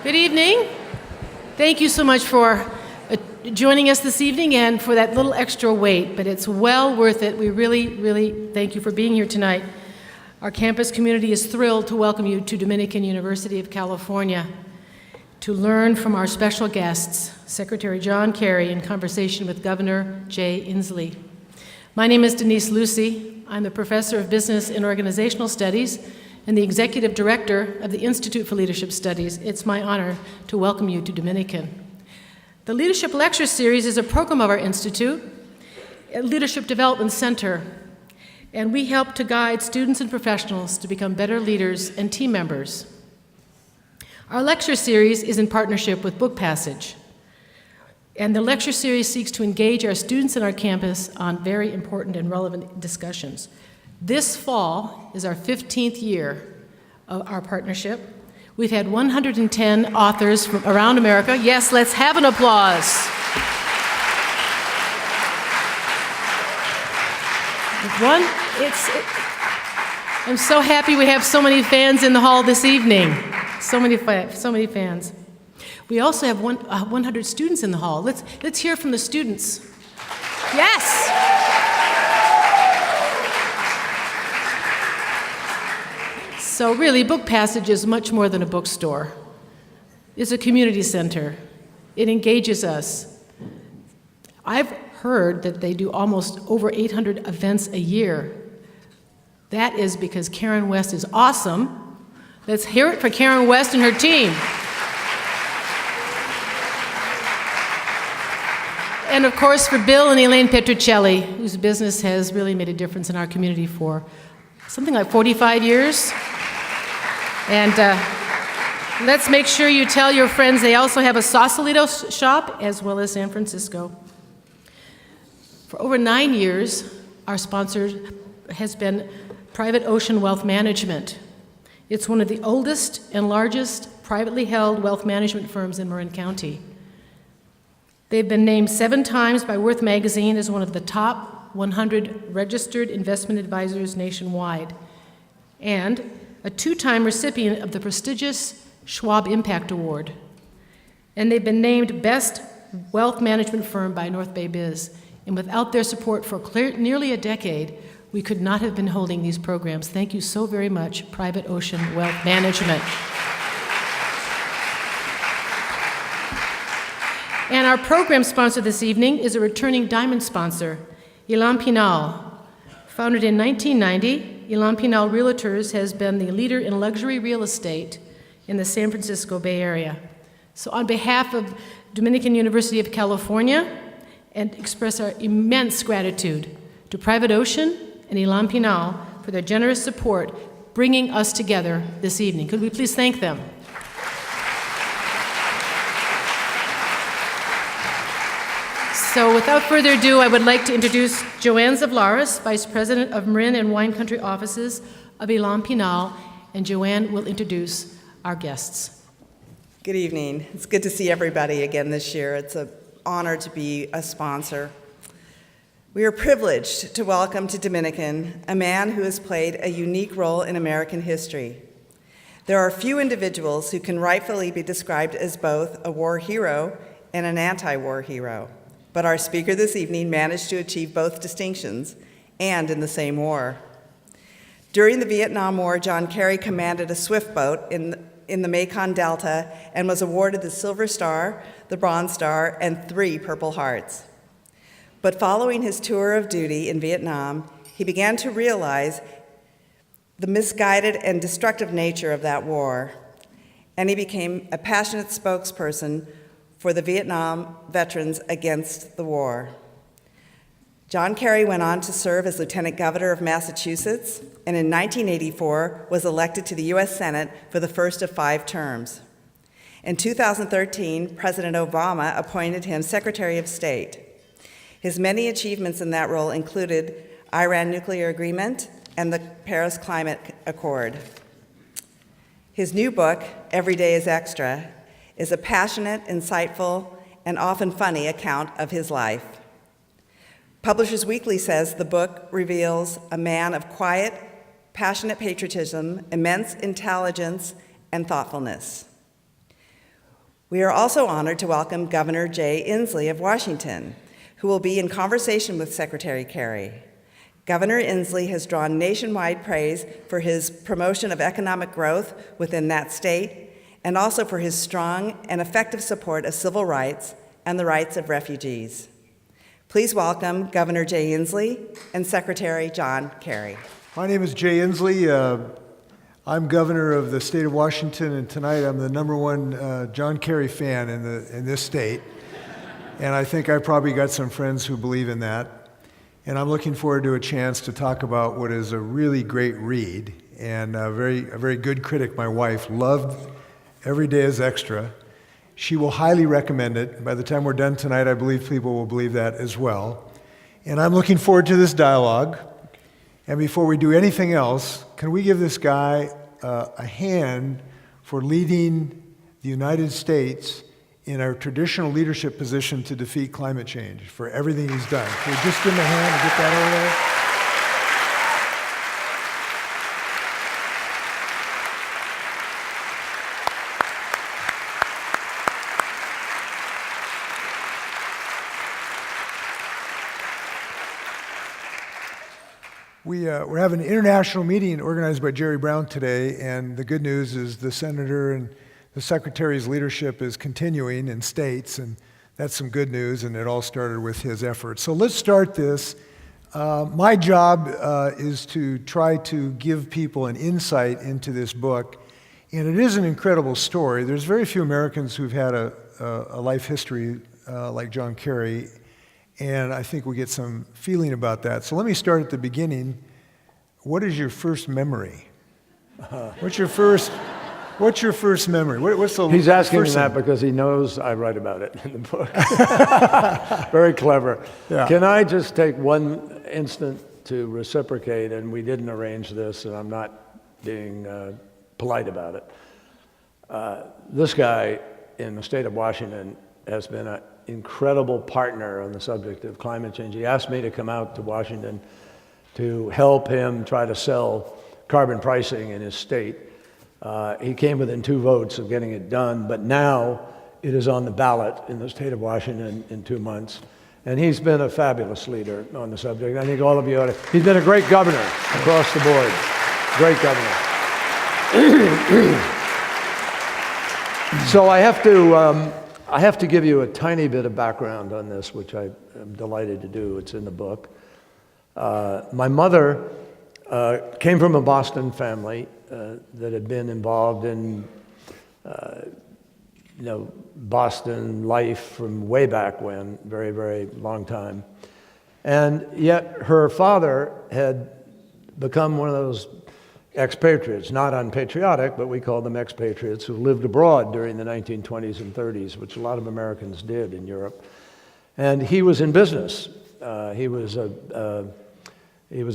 Good evening. Thank you so much for joining us this evening and for that little extra wait, but it's well worth it. We really thank you for being here tonight. Our campus community is thrilled to welcome you to Dominican University of California to learn from our special guests, Secretary John Kerry, in conversation with Governor Jay Inslee. My name is Denise Lucy. I'm a professor of business and organizational studies and the executive director of the Institute for Leadership Studies. It's my honor to welcome you to Dominican. The Leadership Lecture Series is a program of our institute, a Leadership Development Center, and we help to guide students and professionals to become better leaders and team members. Our lecture series is in partnership with Book Passage, and the lecture series seeks to engage our students and our campus on very important and relevant discussions. This fall is our 15th year of our partnership. We've had 110 authors from around America. Yes, let's have an applause. I'm so happy we have so many fans in the hall this evening. So many fans. We also have 100 students in the hall. Let's hear from the students. Yes. So really, Book Passage is much more than a bookstore. It's a community center. It engages us. I've heard that they do almost over 800 events a year. That is because Karen West is awesome. Let's hear it for Karen West and her team. And of course for Bill and Elaine Petruccelli, whose business has really made a difference in our community for something like 45 years. And let's make sure you tell your friends they also have a Sausalito shop as well as San Francisco. For over 9 years, our sponsor has been Private Ocean Wealth Management. It's one of the oldest and largest privately held wealth management firms in Marin County. They've been named 7 times by Worth Magazine as one of the top 100 registered investment advisors nationwide, and a 2-time recipient of the prestigious Schwab Impact Award. And they've been named Best Wealth Management Firm by North Bay Biz. And without their support for nearly a decade, we could not have been holding these programs. Thank you so very much, Private Ocean Wealth Management. And our program sponsor this evening is a returning diamond sponsor, Ilan Pinal. Founded in 1990, Ilan Pinal Realtors has been the leader in luxury real estate in the San Francisco Bay Area. So on behalf of Dominican University of California, and express our immense gratitude to Private Ocean and Ilan Pinal for their generous support bringing us together this evening. Could we please thank them? So without further ado, I would like to introduce Joanne Zavlaris, Vice President of Marin and Wine Country Offices of Ilan Pinal, and Joanne will introduce our guests. Good evening. It's good to see everybody again this year. It's an honor to be a sponsor. We are privileged to welcome to Dominican a man who has played a unique role in American history. There are few individuals who can rightfully be described as both a war hero and an anti-war hero. But our speaker this evening managed to achieve both distinctions, and in the same war. During the Vietnam War, John Kerry commanded a swift boat in the Mekong Delta and was awarded the Silver Star, the Bronze Star, and 3 Purple Hearts. But following his tour of duty in Vietnam, he began to realize the misguided and destructive nature of that war, and he became a passionate spokesperson for the Vietnam veterans against the war. John Kerry went on to serve as Lieutenant Governor of Massachusetts, and in 1984 was elected to the U.S. Senate for the first of 5 terms. In 2013, President Obama appointed him Secretary of State. His many achievements in that role included Iran nuclear agreement and the Paris Climate Accord. His new book, Every Day is Extra, is a passionate, insightful, and often funny account of his life. Publishers Weekly says the book reveals a man of quiet, passionate patriotism, immense intelligence, and thoughtfulness. We are also honored to welcome Governor Jay Inslee of Washington, who will be in conversation with Secretary Kerry. Governor Inslee has drawn nationwide praise for his promotion of economic growth within that state and also for his strong and effective support of civil rights and the rights of refugees. Please welcome Governor Jay Inslee and Secretary John Kerry. My name is Jay Inslee. I'm governor of the state of Washington, and tonight I'm the #1 John Kerry fan in this state. And I think I probably got some friends who believe in that. And I'm looking forward to a chance to talk about what is a really great read, and a very good critic, my wife, loved Every Day is Extra. She will highly recommend it. By the time we're done tonight, I believe people will believe that as well. And I'm looking forward to this dialogue. And before we do anything else, can we give this guy a hand for leading the United States in our traditional leadership position to defeat climate change, for everything he's done? Can we just give him a hand and get that over there? We're having an international meeting organized by Jerry Brown today, and the good news is the senator and the secretary's leadership is continuing in states, and that's some good news, and it all started with his efforts. So let's start this. My job is to try to give people an insight into this book, and it is an incredible story. There's very few Americans who've had a life history like John Kerry, and I think we get some feeling about that. So let me start at the beginning. What is your first memory? What's your first memory? What's the He's asking me first that thing? because he knows I write about it in the book. Very clever. Yeah. Can I just take one instant to reciprocate? And we didn't arrange this, and I'm not being polite about it. This guy in the state of Washington has been an incredible partner on the subject of climate change. He asked me to come out to Washington to help him try to sell carbon pricing in his state. He came within 2 votes of getting it done, but now it is on the ballot in the state of Washington in 2 months. And he's been a fabulous leader on the subject. I think all of you ought to. He's been a great governor across the board. Great governor. So I have to give you a tiny bit of background on this, which I am delighted to do. It's in the book. My mother came from a Boston family that had been involved in, Boston life from way back when, very, very long time. And yet her father had become one of those expatriates, not unpatriotic, but we call them expatriates, who lived abroad during the 1920s and 30s, which a lot of Americans did in Europe. And he was in business. He was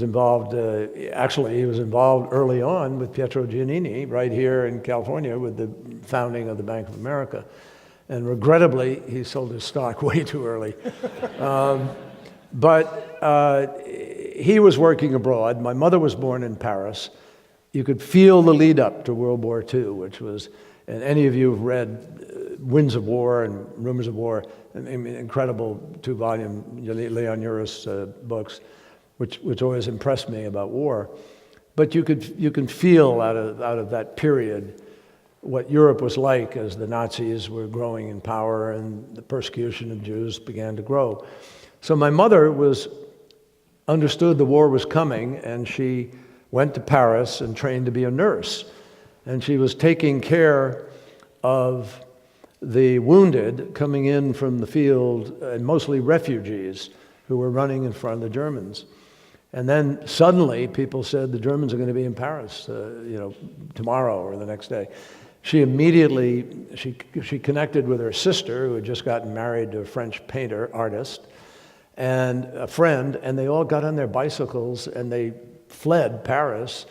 involved, he was involved early on with Pietro Giannini right here in California with the founding of the Bank of America. And regrettably, he sold his stock way too early. But he was working abroad. My mother was born in Paris. You could feel the lead up to World War II, which was, and any of you who've read Winds of War and Rumors of War, I mean, incredible 2-volume Leon Uris books, which always impressed me about war. But you can feel out of that period what Europe was like as the Nazis were growing in power and the persecution of Jews began to grow. So my mother understood the war was coming, and she went to Paris and trained to be a nurse. And she was taking care of the wounded coming in from the field, and mostly refugees who were running in front of the Germans. And then suddenly people said the Germans are going to be in Paris, tomorrow or the next day. She immediately, she connected with her sister, who had just gotten married to a French artist, and a friend, and they all got on their bicycles and they fled Paris,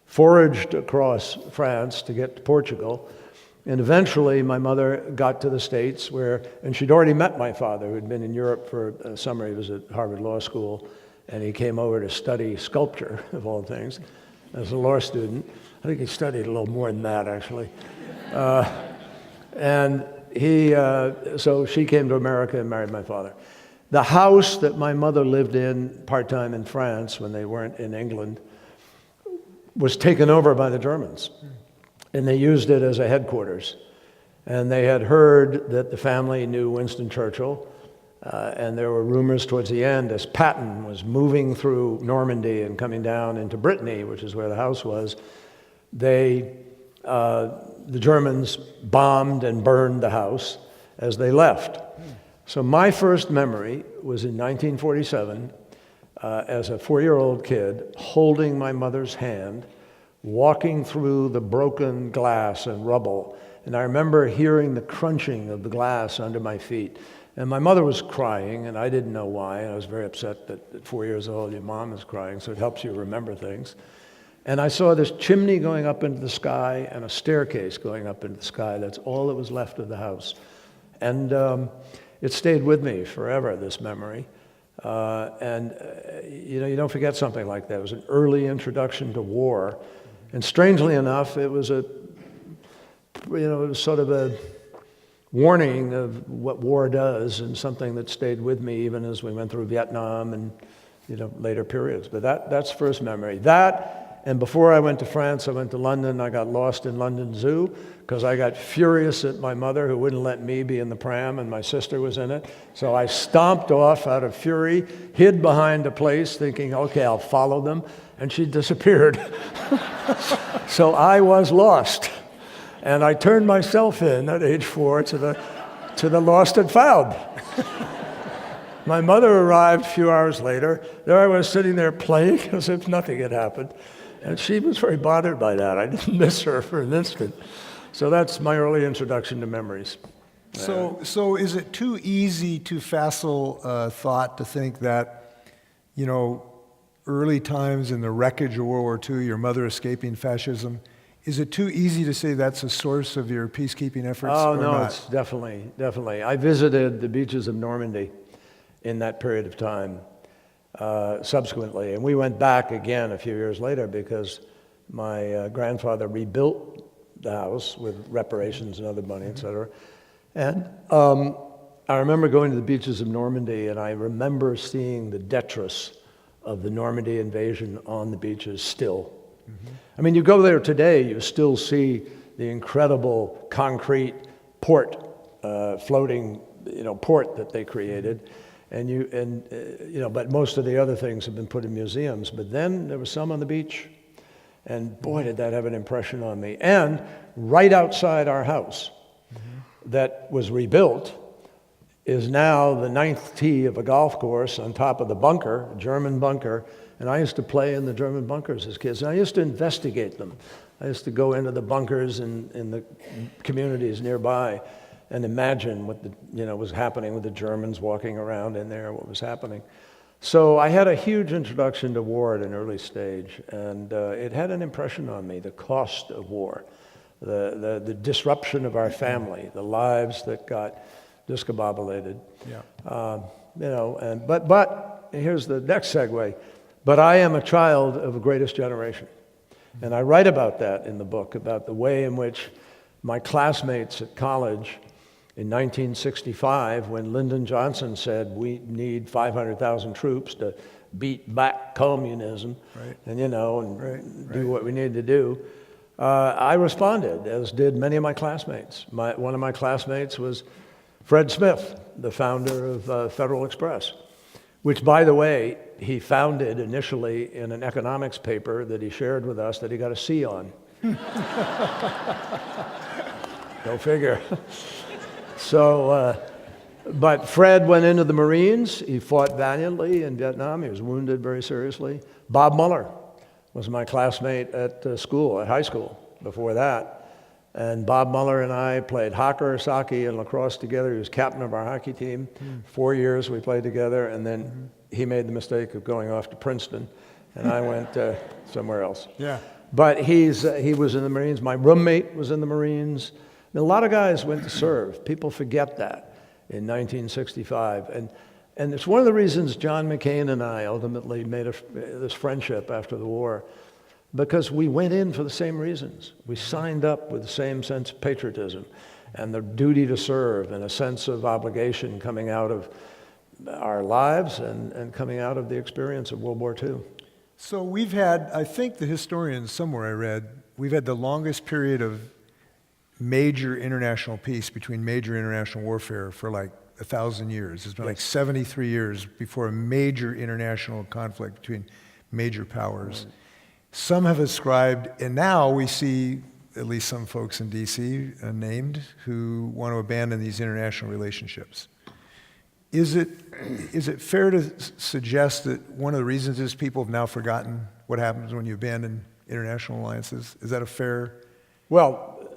foraged across France to get to Portugal, and eventually my mother got to the States and she'd already met my father, who had been in Europe for a summer. He was at Harvard Law School, and he came over to study sculpture, of all things, as a law student. I think he studied a little more than that, actually. And So she came to America and married my father. The house that my mother lived in part-time in France when they weren't in England was taken over by the Germans, and they used it as a headquarters. And they had heard that the family knew Winston Churchill, and there were rumors towards the end as Patton was moving through Normandy and coming down into Brittany, which is where the house was, the Germans bombed and burned the house as they left. So my first memory was in 1947 as a 4-year-old kid holding my mother's hand, walking through the broken glass and rubble. And I remember hearing the crunching of the glass under my feet. And my mother was crying, and I didn't know why. And I was very upset that at 4 years old, your mom is crying, so it helps you remember things. And I saw this chimney going up into the sky and a staircase going up into the sky. That's all that was left of the house. And it stayed with me forever, this memory. You don't forget something like that. It was an early introduction to war. And strangely enough, it was it was sort of a warning of what war does, and something that stayed with me even as we went through Vietnam and later periods. But that's first memory. That, and before I went to France, I went to London. I got lost in London Zoo because I got furious at my mother who wouldn't let me be in the pram, and my sister was in it. So I stomped off out of fury, hid behind a place thinking, okay, I'll follow them, and she disappeared. So I was lost. And I turned myself in at age 4 to the lost and found. My mother arrived a few hours later. There I was sitting there playing as if nothing had happened. And she was very bothered by that. I didn't miss her for an instant. So that's my early introduction to memories. So is it too easy to facile thought to think that, early times in the wreckage of World War II, your mother escaping fascism, is it too easy to say that's a source of your peacekeeping efforts? Oh, or no, not? it's definitely. I visited the beaches of Normandy in that period of time subsequently. And we went back again a few years later because my grandfather rebuilt the house with reparations and other money, et cetera. And I remember going to the beaches of Normandy, and I remember seeing the detritus of the Normandy invasion on the beaches still. I mean, you go there today, you still see the incredible concrete port, floating, port that they created, but most of the other things have been put in museums. But then there was some on the beach, and boy, did that have an impression on me. And right outside our house, that was rebuilt, is now the 9th tee of a golf course on top of the bunker, a German bunker. And I used to play in the German bunkers as kids. And I used to investigate them. I used to go into the bunkers in the communities nearby and imagine what was happening with the Germans walking around in there, what was happening. So I had a huge introduction to war at an early stage, and it had an impression on me, the cost of war, the disruption of our family, the lives that got discombobulated. Yeah. But here's the next segue. But I am a child of the greatest generation. And I write about that in the book, about the way in which my classmates at college in 1965, when Lyndon Johnson said, we need 500,000 troops to beat back communism, right. and do what we need to do, I responded, as did many of my classmates. One of my classmates was Fred Smith, the founder of Federal Express, which, by the way, he founded initially in an economics paper that he shared with us that he got a C on. Go figure. So, but Fred went into the Marines. He fought valiantly in Vietnam. He was wounded very seriously. Bob Mueller was my classmate at high school before that. And Bob Mueller and I played hockey and lacrosse together. He was captain of our hockey team. 4 years we played together, and then he made the mistake of going off to Princeton, and I went somewhere else. Yeah. But he was in the Marines. My roommate was in the Marines. And a lot of guys went to serve. People forget that in 1965. And it's one of the reasons John McCain and I ultimately made this friendship after the war, because we went in for the same reasons. We signed up with the same sense of patriotism. and the duty to serve and a sense of obligation coming out of our lives and coming out of the experience of World War II. So we've had, I think the historian somewhere I read, we've had the longest period of major international peace between major international warfare for like 1,000 years. It's been like 73 years before a major international conflict between major powers. Some have ascribed, and now we see at least some folks in D.C. Named who want to abandon these international relationships. Is it fair to suggest that one of the reasons is people have now forgotten what happens when you abandon international alliances? Is that a fair? Well,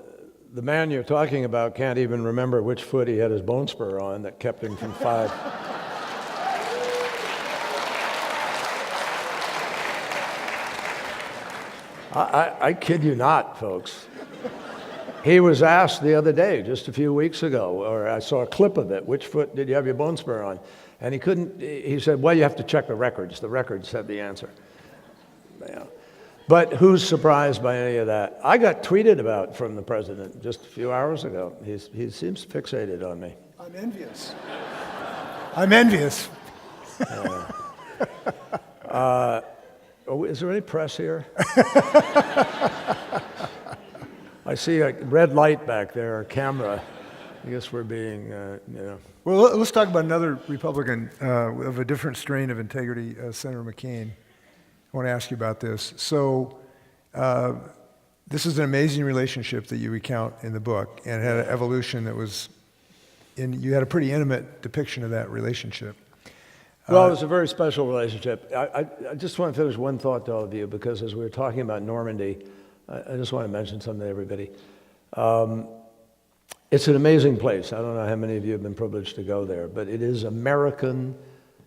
the man you're talking about can't even remember which foot he had his bone spur on that kept him from 5. I kid you not, folks. He was asked the other day, just a few weeks ago, or I saw a clip of it, which foot did you have your bone spur on? And he couldn't, he said, well, you have to check the records. The records had the answer. Yeah. But who's surprised by any of that? I got tweeted about from the president just a few hours ago. He seems fixated on me. I'm envious. I'm envious. Is there any press here? I see a red light back there, a camera. I guess we're being, Well, let's talk about another Republican of a different strain of integrity, Senator McCain. I want to ask you about this. So, this is an amazing relationship that you recount in the book, and it had an evolution that was, you had a pretty intimate depiction of that relationship. Well, it was a very special relationship. I just want to finish one thought to all of you, because as we were talking about Normandy, I just want to mention something to everybody. It's an amazing place. I don't know how many of you have been privileged to go there, but it is American.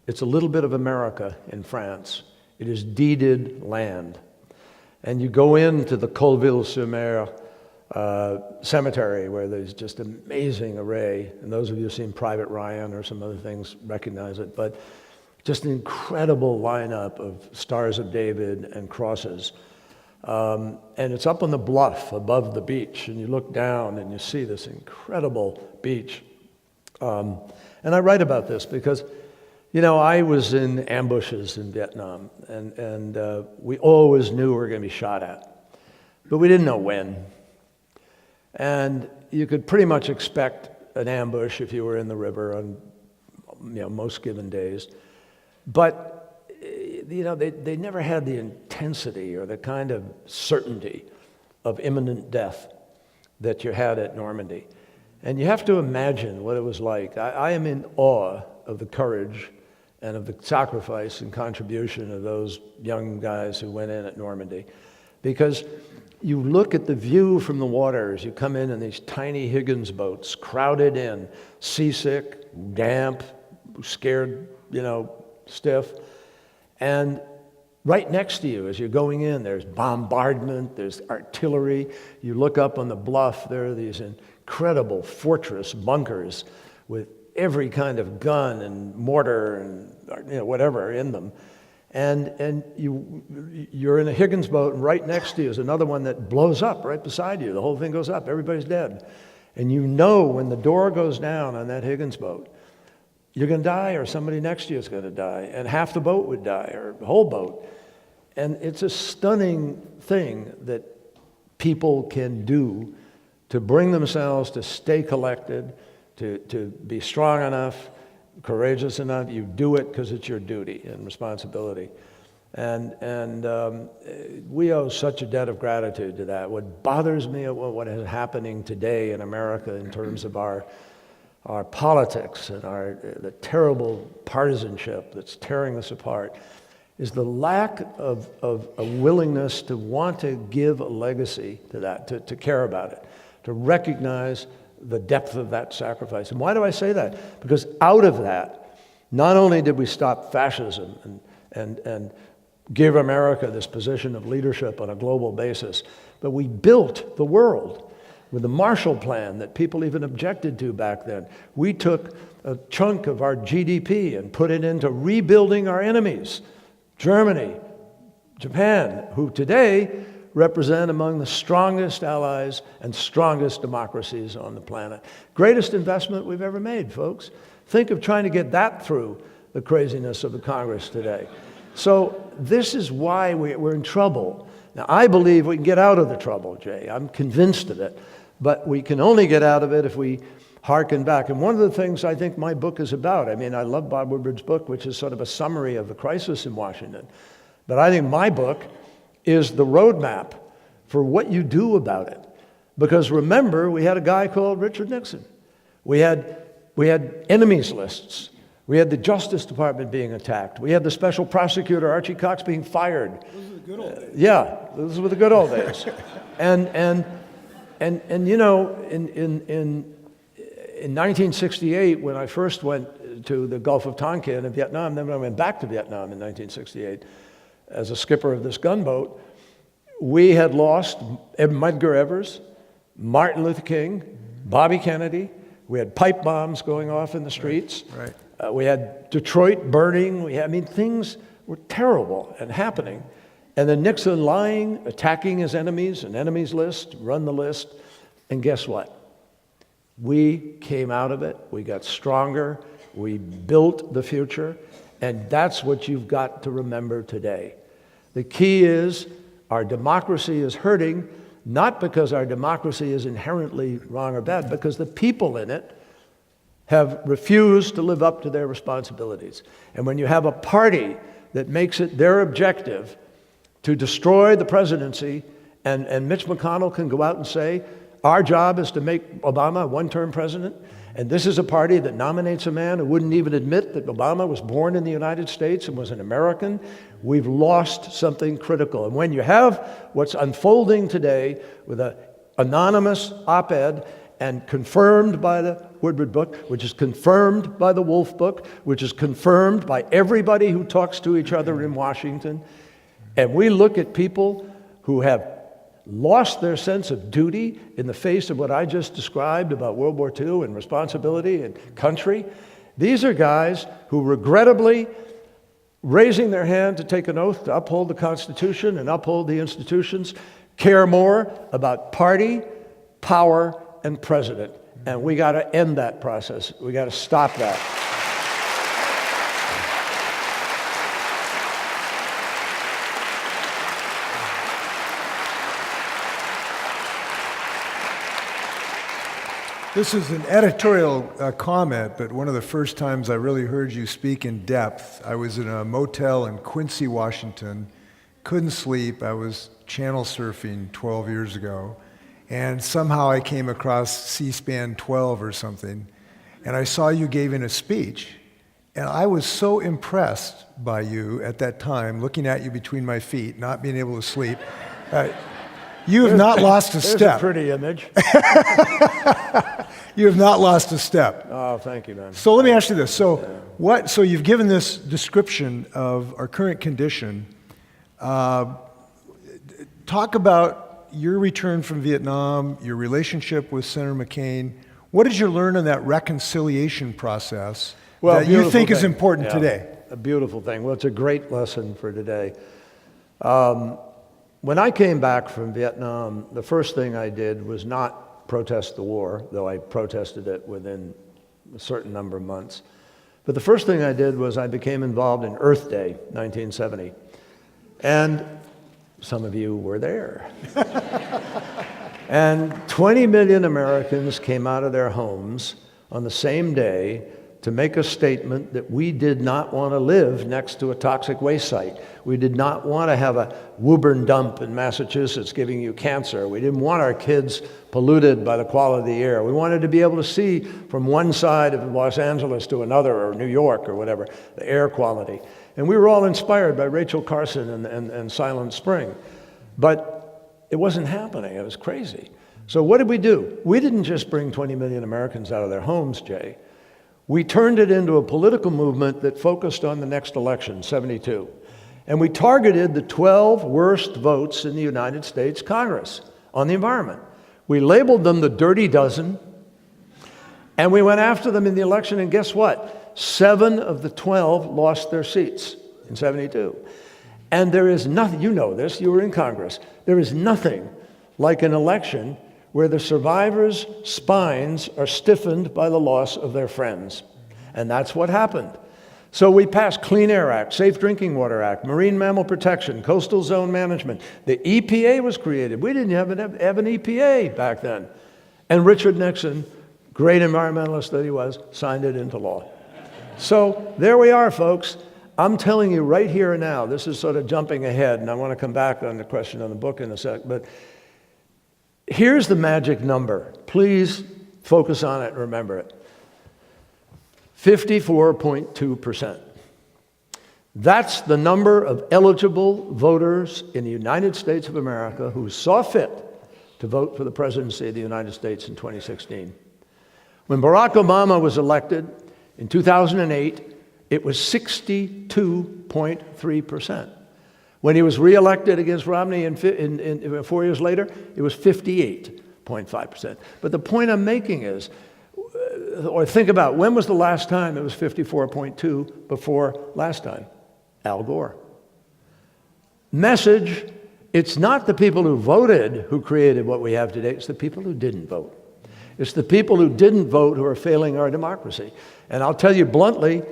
It's a little bit of America in France. It is deeded land. And you go into the Colville-sur-Mer cemetery, where there's just an amazing array, and those of you who've seen Private Ryan or some other things recognize it, but just an incredible lineup of Stars of David and crosses. And it's up on the bluff above the beach, and you look down and you see this incredible beach. And I write about this because, I was in ambushes in Vietnam, and we always knew we were going to be shot at, but we didn't know when. And you could pretty much expect an ambush if you were in the river on most given days. But they never had the intensity or the kind of certainty of imminent death that you had at Normandy. And you have to imagine what it was like. I am in awe of the courage and of the sacrifice and contribution of those young guys who went in at Normandy. Because you look at the view from the water as you come in these tiny Higgins boats, crowded in, seasick, damp, scared, stiff. And right next to you as you're going in, there's bombardment, there's artillery. You look up on the bluff, there are these incredible fortress bunkers with every kind of gun and mortar and whatever in them. And you're in a Higgins boat, and right next to you is another one that blows up right beside you. The whole thing goes up, everybody's dead. And when the door goes down on that Higgins boat, you're going to die, or somebody next to you is going to die, and half the boat would die, or the whole boat. And it's a stunning thing that people can do to bring themselves to stay collected, to be strong enough, courageous enough. You do it because it's your duty and responsibility. And we owe such a debt of gratitude to that. What bothers me about what is happening today in America in terms of our politics and the terrible partisanship that's tearing us apart is the lack of a willingness to want to give a legacy to that, to care about it, to recognize the depth of that sacrifice. And why do I say that? Because out of that, not only did we stop fascism and give America this position of leadership on a global basis, but we built the world with the Marshall Plan that people even objected to back then. We took a chunk of our GDP and put it into rebuilding our enemies, Germany, Japan, who today represent among the strongest allies and strongest democracies on the planet. Greatest investment we've ever made, folks. Think of trying to get that through the craziness of the Congress today. So this is why we're in trouble. Now, I believe we can get out of the trouble, Jay. I'm convinced of it. But we can only get out of it if we hearken back. And one of the things I think my book is about, I mean, I love Bob Woodward's book, which is sort of a summary of the crisis in Washington. But I think my book is the roadmap for what you do about it. Because remember, we had a guy called Richard Nixon. We had enemies lists. We had the Justice Department being attacked. We had the special prosecutor, Archie Cox, being fired. Those were the good old days. Yeah, those were the good old days. And you know, in 1968, when I first went to the Gulf of Tonkin in Vietnam, then when I went back to Vietnam in 1968 as a skipper of this gunboat, we had lost Medgar Evers, Martin Luther King, Bobby Kennedy. We had pipe bombs going off in the streets. Right. We had Detroit burning. Things were terrible and happening. And then Nixon lying, attacking his enemies, an enemies list, run the list. And guess what? We came out of it. We got stronger. We built the future. And that's what you've got to remember today. The key is our democracy is hurting, not because our democracy is inherently wrong or bad, because the people in it have refused to live up to their responsibilities. And when you have a party that makes it their objective to destroy the presidency, and Mitch McConnell can go out and say, our job is to make Obama a one-term president, and this is a party that nominates a man who wouldn't even admit that Obama was born in the United States and was an American, we've lost something critical. And when you have what's unfolding today with an anonymous op-ed and confirmed by the Woodward book, which is confirmed by the Wolf book, which is confirmed by everybody who talks to each other in Washington, and we look at people who have lost their sense of duty in the face of what I just described about World War II and responsibility and country. These are guys who regrettably, raising their hand to take an oath to uphold the Constitution and uphold the institutions, care more about party, power, and president. And we got to end that process. We got to stop that. This is an editorial comment, but one of the first times I really heard you speak in depth, I was in a motel in Quincy, Washington, couldn't sleep. I was channel surfing 12 years ago, and somehow I came across C-SPAN 12 or something, and I saw you giving a speech, and I was so impressed by you at that time, looking at you between my feet, not being able to sleep. You have not lost a step. There's a pretty image. You have not lost a step. Oh, thank you, man. So let me ask you this. So you've given this description of our current condition. Talk about your return from Vietnam, your relationship with Senator McCain. What did you learn in that reconciliation process that you think is important today? A beautiful thing. Well, it's a great lesson for today. When I came back from Vietnam, the first thing I did was not protest the war, though I protested it within a certain number of months. But the first thing I did was I became involved in Earth Day, 1970. And some of you were there. And 20 million Americans came out of their homes on the same day to make a statement that we did not want to live next to a toxic waste site. We did not want to have a Woburn dump in Massachusetts giving you cancer. We didn't want our kids polluted by the quality of the air. We wanted to be able to see from one side of Los Angeles to another, or New York or whatever, the air quality. And we were all inspired by Rachel Carson and Silent Spring. But it wasn't happening. It was crazy. So what did we do? We didn't just bring 20 million Americans out of their homes, Jay. We turned it into a political movement that focused on the next election, 72. And we targeted the 12 worst votes in the United States Congress on the environment. We labeled them the dirty dozen, and we went after them in the election, and guess what? 7 of the 12 lost their seats in 72. And there is nothing, you know this, you were in Congress, there is nothing like an election where the survivors' spines are stiffened by the loss of their friends. And that's what happened. So we passed Clean Air Act, Safe Drinking Water Act, Marine Mammal Protection, Coastal Zone Management. The EPA was created. We didn't have an EPA back then. And Richard Nixon, great environmentalist that he was, signed it into law. So there we are, folks. I'm telling you right here and now, this is sort of jumping ahead, and I want to come back on the question on the book in a sec, but here's the magic number. Please focus on it and remember it. 54.2%. That's the number of eligible voters in the United States of America who saw fit to vote for the presidency of the United States in 2016. When Barack Obama was elected in 2008, it was 62.3%. When he was reelected against Romney 4 years later, it was 58.5%. But the point I'm making is, or think about, when was the last time it was 54.2 before last time? Al Gore. Message, it's not the people who voted who created what we have today, it's the people who didn't vote. It's the people who didn't vote who are failing our democracy. And I'll tell you bluntly,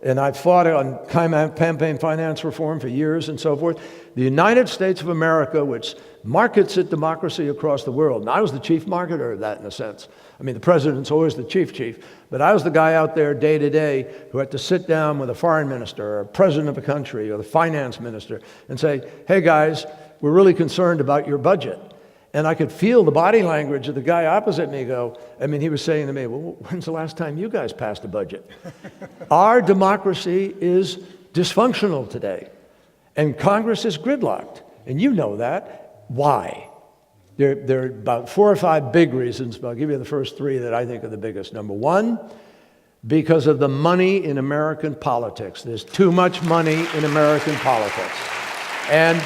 and I've fought on campaign finance reform for years and so forth, the United States of America, which markets its democracy across the world, and I was the chief marketer of that in a sense. I mean, the president's always the chief, but I was the guy out there day to day who had to sit down with a foreign minister or a president of a country or the finance minister and say, hey guys, we're really concerned about your budget. And I could feel the body language of the guy opposite me go, I mean, he was saying to me, well, when's the last time you guys passed a budget? Our democracy is dysfunctional today, and Congress is gridlocked, and you know that. Why? There are about 4 or 5 big reasons, but I'll give you the first 3 that I think are the biggest. Number 1, because of the money in American politics. There's too much money in American politics. And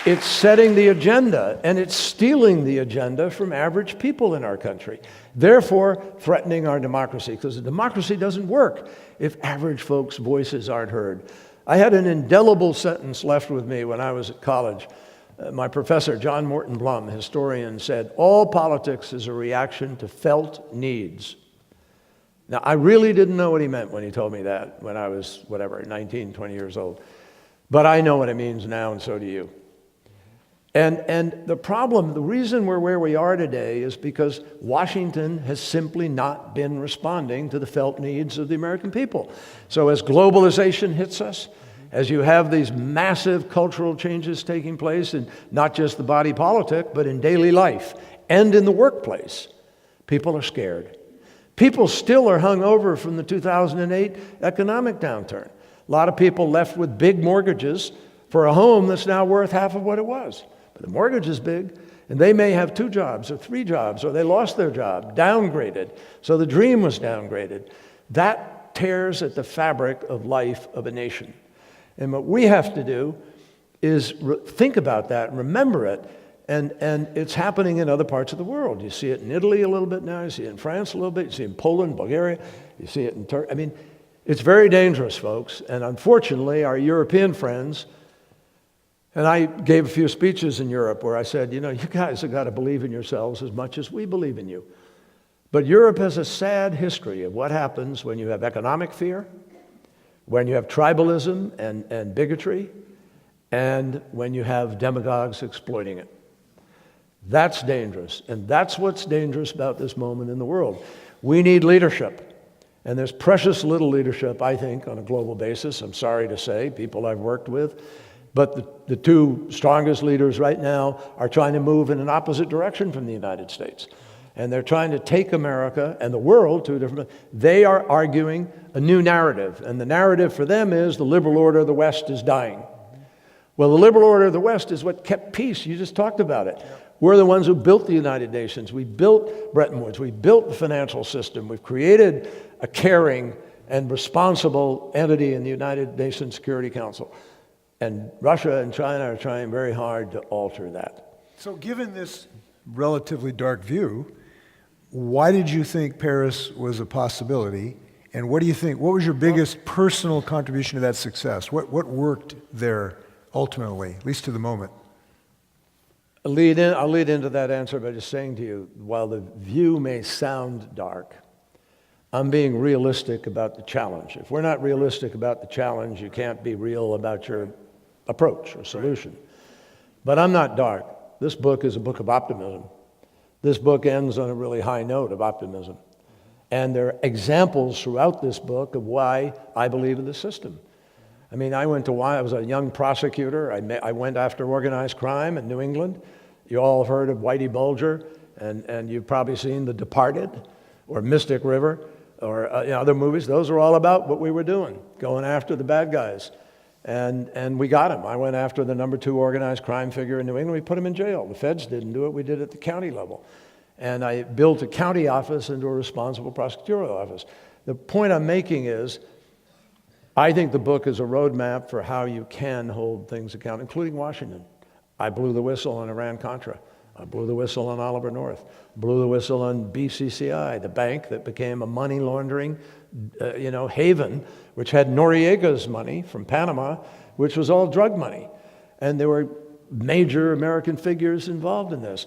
it's setting the agenda, and it's stealing the agenda from average people in our country, therefore threatening our democracy, because the democracy doesn't work if average folks' voices aren't heard. I had an indelible sentence left with me when I was at college. My professor, John Morton Blum, historian, said, all politics is a reaction to felt needs. Now, I really didn't know what he meant when he told me that when I was, 19, 20 years old. But I know what it means now, and so do you. And the problem, the reason we're where we are today is because Washington has simply not been responding to the felt needs of the American people. So as globalization hits us, as you have these massive cultural changes taking place in not just the body politic, but in daily life and in the workplace, people are scared. People still are hung over from the 2008 economic downturn. A lot of people left with big mortgages for a home that's now worth half of what it was. But the mortgage is big, and they may have 2 jobs or 3 jobs, or they lost their job, downgraded. So the dream was downgraded. That tears at the fabric of life of a nation. And what we have to do is think about that and remember it. And it's happening in other parts of the world. You see it in Italy a little bit now. You see it in France a little bit. You see it in Poland, Bulgaria. You see it in Turkey. I mean, it's very dangerous, folks. And unfortunately, our European friends, and I gave a few speeches in Europe where I said, you know, you guys have got to believe in yourselves as much as we believe in you. But Europe has a sad history of what happens when you have economic fear, when you have tribalism and bigotry, and when you have demagogues exploiting it. That's dangerous, and that's what's dangerous about this moment in the world. We need leadership, and there's precious little leadership, I think, on a global basis. I'm sorry to say, people I've worked with. But the 2 strongest leaders right now are trying to move in an opposite direction from the United States. And they're trying to take America and the world to a different... They are arguing a new narrative. And the narrative for them is the liberal order of the West is dying. Well, the liberal order of the West is what kept peace. You just talked about it. We're the ones who built the United Nations. We built Bretton Woods. We built the financial system. We've created a caring and responsible entity in the United Nations Security Council. And Russia and China are trying very hard to alter that. So given this relatively dark view, why did you think Paris was a possibility? And what do you think, what was your biggest personal contribution to that success? What worked there ultimately, at least to the moment? I'll lead into that answer by just saying to you, while the view may sound dark, I'm being realistic about the challenge. If we're not realistic about the challenge, you can't be real about your approach or solution. But I'm not dark. This book is a book of optimism. This book ends on a really high note of optimism. And there are examples throughout this book of why I believe in the system. I mean, I was a young prosecutor. I went after organized crime in New England. You all have heard of Whitey Bulger, and you've probably seen The Departed or Mystic River or other movies. Those are all about what we were doing, going after the bad guys. And we got him. I went after the number 2 organized crime figure in New England. We put him in jail. The feds didn't do it. We did it at the county level. And I built a county office into a responsible prosecutorial office. The point I'm making is, I think the book is a roadmap for how you can hold things accountable, including Washington. I blew the whistle on Iran-Contra. I blew the whistle on Oliver North. Blew the whistle on BCCI, the bank that became a money laundering, haven, which had Noriega's money from Panama, which was all drug money. And there were major American figures involved in this.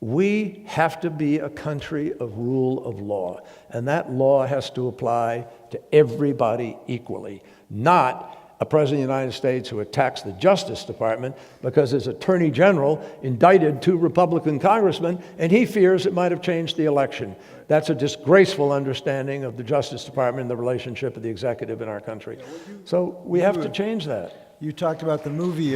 We have to be a country of rule of law, and that law has to apply to everybody equally, not a president of the United States who attacks the Justice Department because his attorney general indicted 2 Republican congressmen, and he fears it might have changed the election. That's a disgraceful understanding of the Justice Department and the relationship of the executive in our country. So we have to change that. You talked about the movie.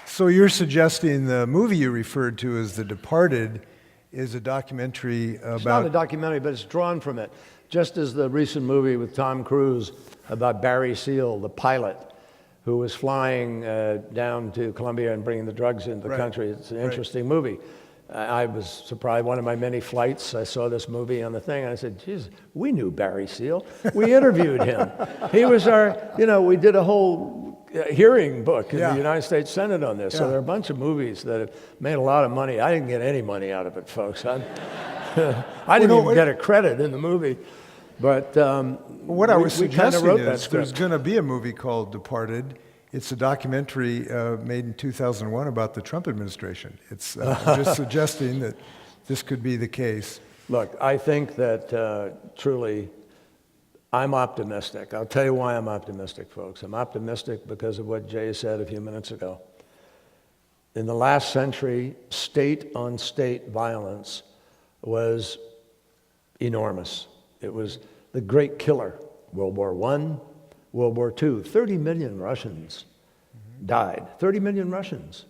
So you're suggesting the movie you referred to as The Departed is a documentary about... It's not a documentary, but it's drawn from it. Just as the recent movie with Tom Cruise about Barry Seal, the pilot, who was flying down to Colombia and bringing the drugs into the country. It's an interesting movie. I was surprised. One of my many flights, I saw this movie on the thing, and I said, geez, we knew Barry Seal. We interviewed him. He was our, we did a whole hearing book in the United States Senate on this. So there are a bunch of movies that have made a lot of money. I didn't get any money out of it, folks. I didn't even get a credit in the movie. But what I was suggesting is there's going to be a movie called Departed. It's a documentary made in 2001 about the Trump administration. It's I'm just suggesting that this could be the case. Look, I think that truly I'm optimistic. I'll tell you why I'm optimistic, folks. I'm optimistic because of what Jay said a few minutes ago. In the last century, state-on-state violence was enormous. It was the great killer. World War I, World War II. 30 million Russians died. 30 million Russians.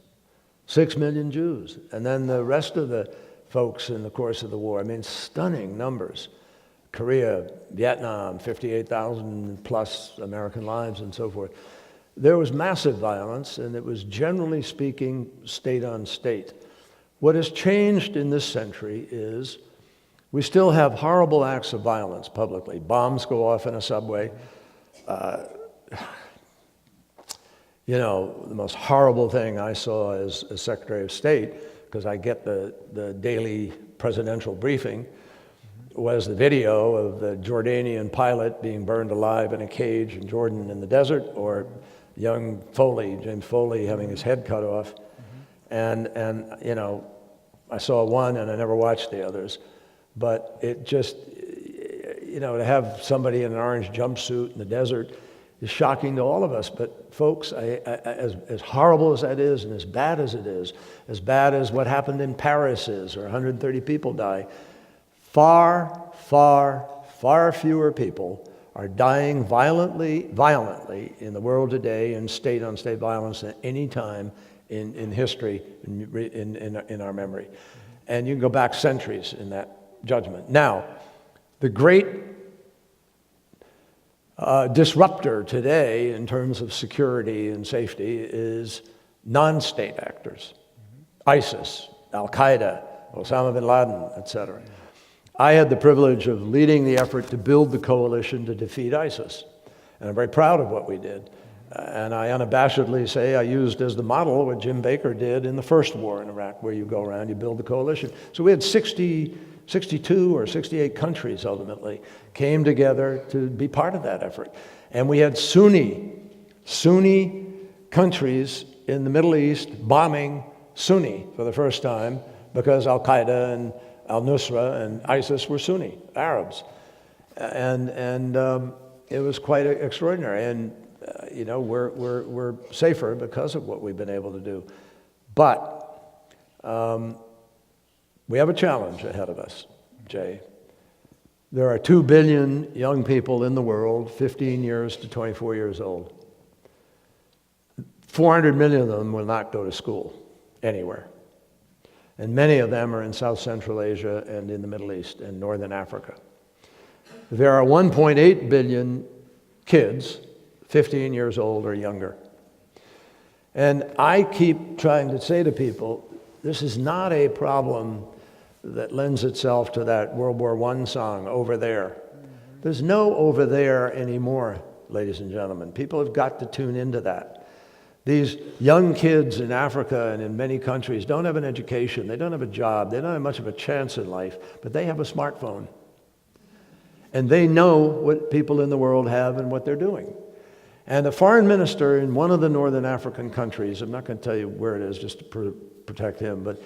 6 million Jews. And then the rest of the folks in the course of the war. I mean, stunning numbers. Korea, Vietnam, 58,000 plus American lives and so forth. There was massive violence, and it was generally speaking state on state. What has changed in this century is we still have horrible acts of violence publicly. Bombs go off in a subway. The most horrible thing I saw as Secretary of State, because I get the daily presidential briefing, was the video of the Jordanian pilot being burned alive in a cage in Jordan in the desert, or young Foley, James Foley, having his head cut off. And I saw one and I never watched the others. But it just, to have somebody in an orange jumpsuit in the desert is shocking to all of us. But folks, as horrible as that is, and as bad as it is, as bad as what happened in Paris is, or 130 people die, far, far, far fewer people are dying violently in the world today in state-on-state violence than any time in history, in our memory. And you can go back centuries in that judgment. Now, the great disruptor today in terms of security and safety is non-state actors. ISIS, Al-Qaeda, Osama bin Laden, etc. I had the privilege of leading the effort to build the coalition to defeat ISIS. And I'm very proud of what we did. And I unabashedly say I used as the model what Jim Baker did in the first war in Iraq, where you go around, you build the coalition. So we had 62 or 68 countries ultimately came together to be part of that effort. And we had Sunni countries in the Middle East bombing Sunni for the first time because Al-Qaeda and al-Nusra and ISIS were Sunni, Arabs. And it was quite extraordinary. And, we're safer because of what we've been able to do. But we have a challenge ahead of us, Jay. There are 2 billion young people in the world, 15 years to 24 years old. 400 million of them will not go to school anywhere. And many of them are in South Central Asia and in the Middle East and Northern Africa. There are 1.8 billion kids, 15 years old or younger. And I keep trying to say to people, this is not a problem that lends itself to that World War I song, Over There. There's no over there anymore, ladies and gentlemen. People have got to tune into that. These young kids in Africa and in many countries don't have an education, they don't have a job, they don't have much of a chance in life, but they have a smartphone. And they know what people in the world have and what they're doing. And a foreign minister in one of the northern African countries, I'm not going to tell you where it is just to protect him, but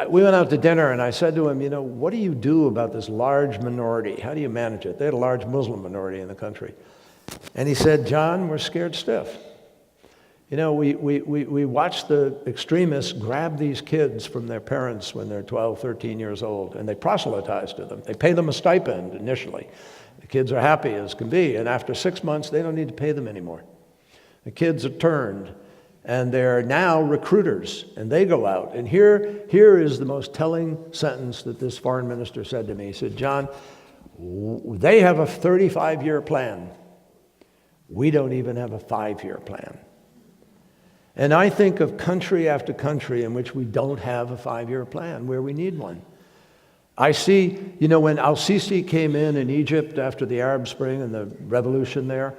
we went out to dinner and I said to him, what do you do about this large minority? How do you manage it? They had a large Muslim minority in the country. And he said, John, we're scared stiff. We watch the extremists grab these kids from their parents when they're 12, 13 years old, and they proselytize to them. They pay them a stipend initially. The kids are happy as can be, and after 6 months, they don't need to pay them anymore. The kids are turned, and they're now recruiters, and they go out. And here is the most telling sentence that this foreign minister said to me. He said, John, they have a 35-year plan. We don't even have a 5-year plan. And I think of country after country in which we don't have a 5-year plan, where we need one. I see, when al-Sisi came in Egypt after the Arab Spring and the revolution there,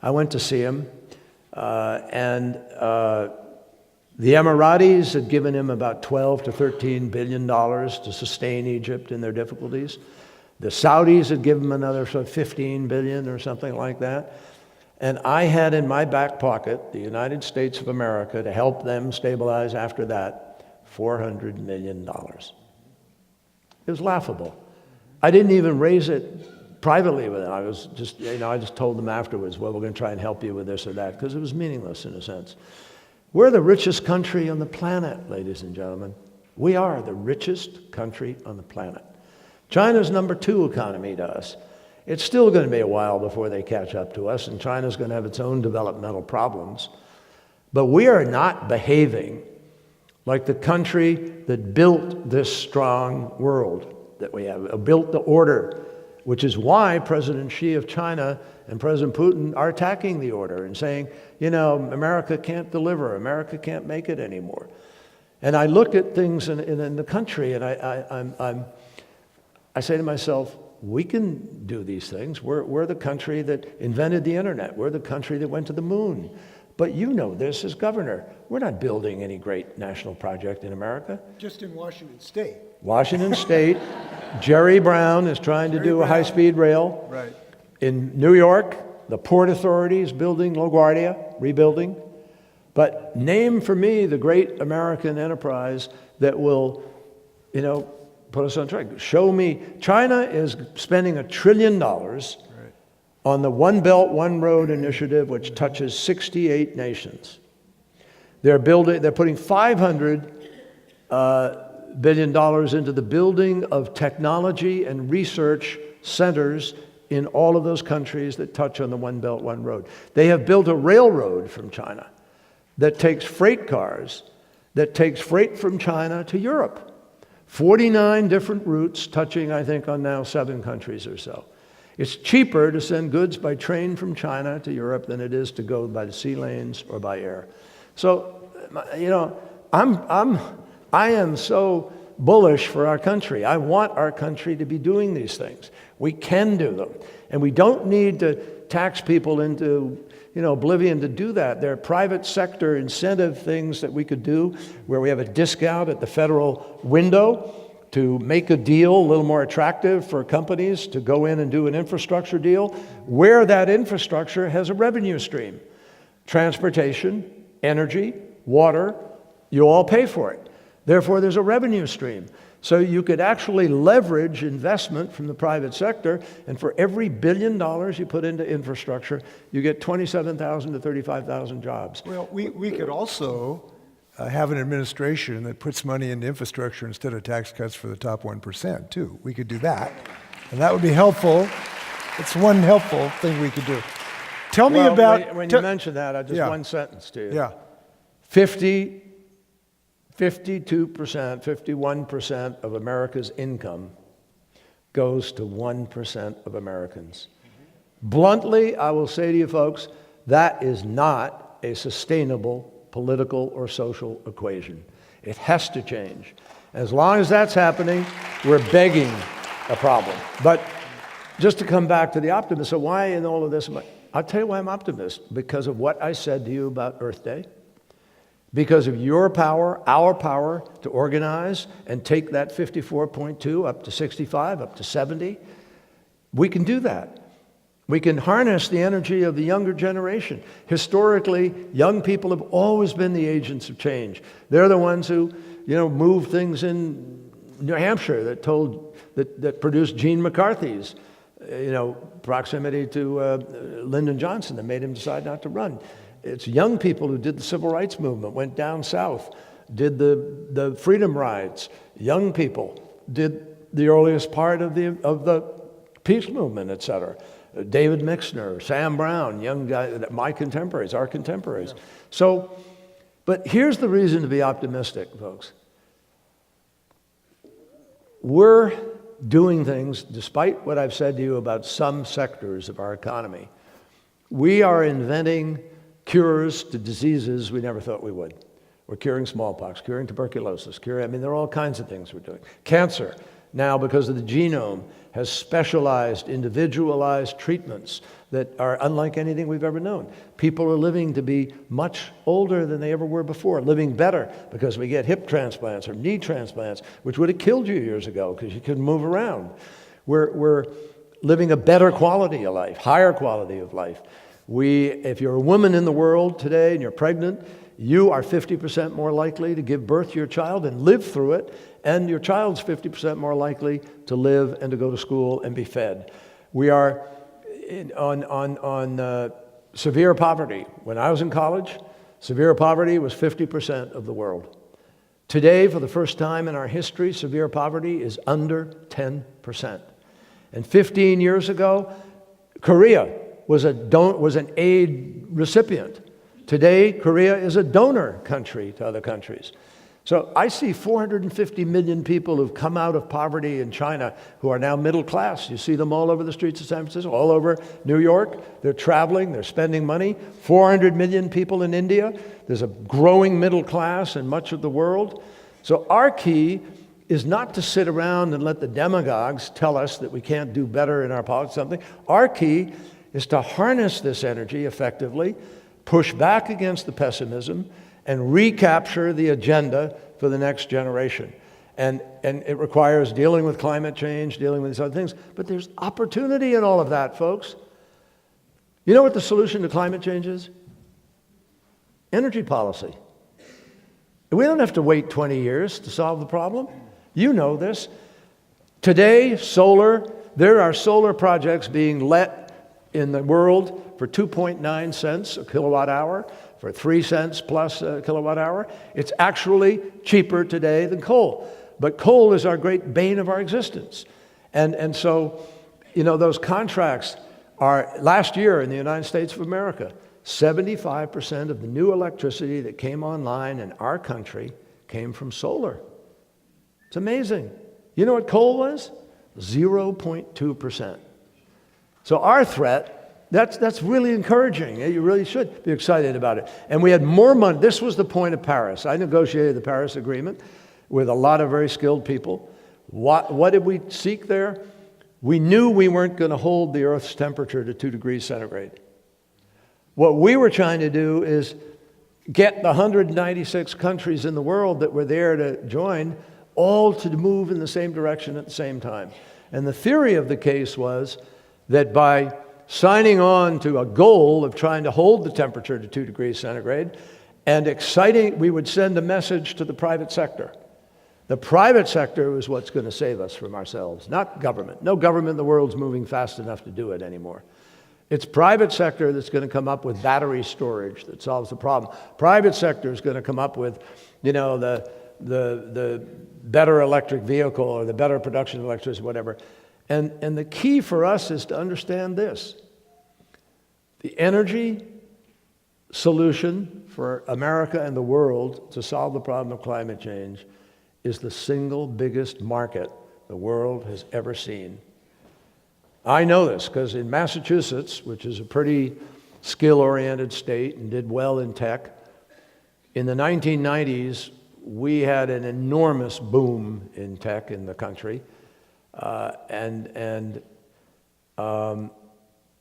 I went to see him. The Emiratis had given him about $12 to $13 billion to sustain Egypt in their difficulties. The Saudis had given him another sort of $15 billion or something like that. And I had in my back pocket the United States of America to help them stabilize after that, $400 million. It was laughable. I didn't even raise it privately with them. I was just, I just told them afterwards, well, we're going to try and help you with this or that, because it was meaningless in a sense. We're the richest country on the planet, ladies and gentlemen. We are the richest country on the planet. China's number 2 economy to us. It's still going to be a while before they catch up to us, and China's going to have its own developmental problems. But we are not behaving like the country that built this strong world that we have, built the order, which is why President Xi of China and President Putin are attacking the order and saying, America can't deliver, America can't make it anymore. And I look at things in the country, and I say to myself, we can do these things. We're the country that invented the internet. We're the country that went to the moon. But you know this as governor. We're not building any great national project in America. Just in Washington State. Washington State. Jerry Brown is trying to do a high-speed rail. Right. In New York, the Port Authority is building LaGuardia, rebuilding. But name for me the great American enterprise that will, put us on track. Show me. China is spending $1 trillion on the One Belt, One Road initiative, which touches 68 nations. They're putting $500 billion into the building of technology and research centers in all of those countries that touch on the One Belt, One Road. They have built a railroad from China that takes freight cars, that takes freight from China to Europe. 49 different routes touching, I think, on now 7 countries or so. It's cheaper to send goods by train from China to Europe than it is to go by the sea lanes or by air. So, I am so bullish for our country. I want our country to be doing these things. We can do them. And we don't need to tax people into oblivion to do that. There are private sector incentive things that we could do where we have a discount at the federal window to make a deal a little more attractive for companies to go in and do an infrastructure deal, where that infrastructure has a revenue stream. Transportation, energy, water, you all pay for it. Therefore, there's a revenue stream. So you could actually leverage investment from the private sector, and for every $1 billion you put into infrastructure, you get 27,000 to 35,000 jobs. Well, we could also have an administration that puts money into infrastructure instead of tax cuts for the top 1%, too. We could do that, and that would be helpful. It's one helpful thing we could do. Tell me about... When you mention that, just one sentence to you. Yeah. 52%, 51% of America's income goes to 1% of Americans. Bluntly, I will say to you folks, that is not a sustainable political or social equation. It has to change. As long as that's happening, we're begging a problem. But just to come back to the optimist, so why in all of this? I'll tell you why I'm optimist. Because of what I said to you about Earth Day. Because of your power, our power to organize and take that 54.2 up to 65, up to 70. We can do that. We can harness the energy of the younger generation. Historically, young people have always been the agents of change. They're the ones who, moved things in New Hampshire that produced Gene McCarthy's, proximity to Lyndon Johnson that made him decide not to run. It's young people who did the civil rights movement, went down south, did the freedom rides. Young people did the earliest part of the peace movement, et cetera. David Mixner, Sam Brown, young guys, my contemporaries, our contemporaries. Yeah. So, but here's the reason to be optimistic, folks. We're doing things, despite what I've said to you about some sectors of our economy. We are inventing cures to diseases we never thought we would. We're curing smallpox, curing tuberculosis, there are all kinds of things we're doing. Cancer, now because of the genome, has specialized, individualized treatments that are unlike anything we've ever known. People are living to be much older than they ever were before, living better because we get hip transplants or knee transplants, which would have killed you years ago because you couldn't move around. We're living a better quality of life, higher quality of life. If you're a woman in the world today and you're pregnant, you are 50% more likely to give birth to your child and live through it, and your child's 50% more likely to live and to go to school and be fed. We are on severe poverty. When I was in college, severe poverty was 50% of the world. Today, for the first time in our history, severe poverty is under 10%. And 15 years ago, Korea was an aid recipient. Today, Korea is a donor country to other countries. So I see 450 million people who've come out of poverty in China who are now middle class. You see them all over the streets of San Francisco, all over New York. They're traveling, they're spending money. 400 million people in India. There's a growing middle class in much of the world. So our key is not to sit around and let the demagogues tell us that we can't do better in our politics or something. Our key is to harness this energy effectively, push back against the pessimism, and recapture the agenda for the next generation. And it requires dealing with climate change, dealing with these other things. But there's opportunity in all of that, folks. You know what the solution to climate change is? Energy policy. We don't have to wait 20 years to solve the problem. You know this. Today, there are solar projects being let in the world for 2.9 cents a kilowatt hour, for 3 cents plus a kilowatt hour. It's actually cheaper today than coal. But coal is our great bane of our existence. And so, those contracts are, last year in the United States of America, 75% of the new electricity that came online in our country came from solar. It's amazing. You know what coal was? 0.2%. So our threat, that's really encouraging. You really should be excited about it. And we had more money. This was the point of Paris. I negotiated the Paris Agreement with a lot of very skilled people. What did we seek there? We knew we weren't going to hold the Earth's temperature to 2 degrees centigrade. What we were trying to do is get the 196 countries in the world that were there to join all to move in the same direction at the same time. And the theory of the case was that by signing on to a goal of trying to hold the temperature to 2 degrees centigrade and we would send a message to the private sector. The private sector is what's going to save us from ourselves, not government. No government in the world's moving fast enough to do it anymore. It's private sector that's going to come up with battery storage that solves the problem. Private sector is going to come up with, the better electric vehicle or the better production of electricity, whatever. And the key for us is to understand this. The energy solution for America and the world to solve the problem of climate change is the single biggest market the world has ever seen. I know this because in Massachusetts, which is a pretty skill-oriented state and did well in tech, in the 1990s, we had an enormous boom in tech in the country. That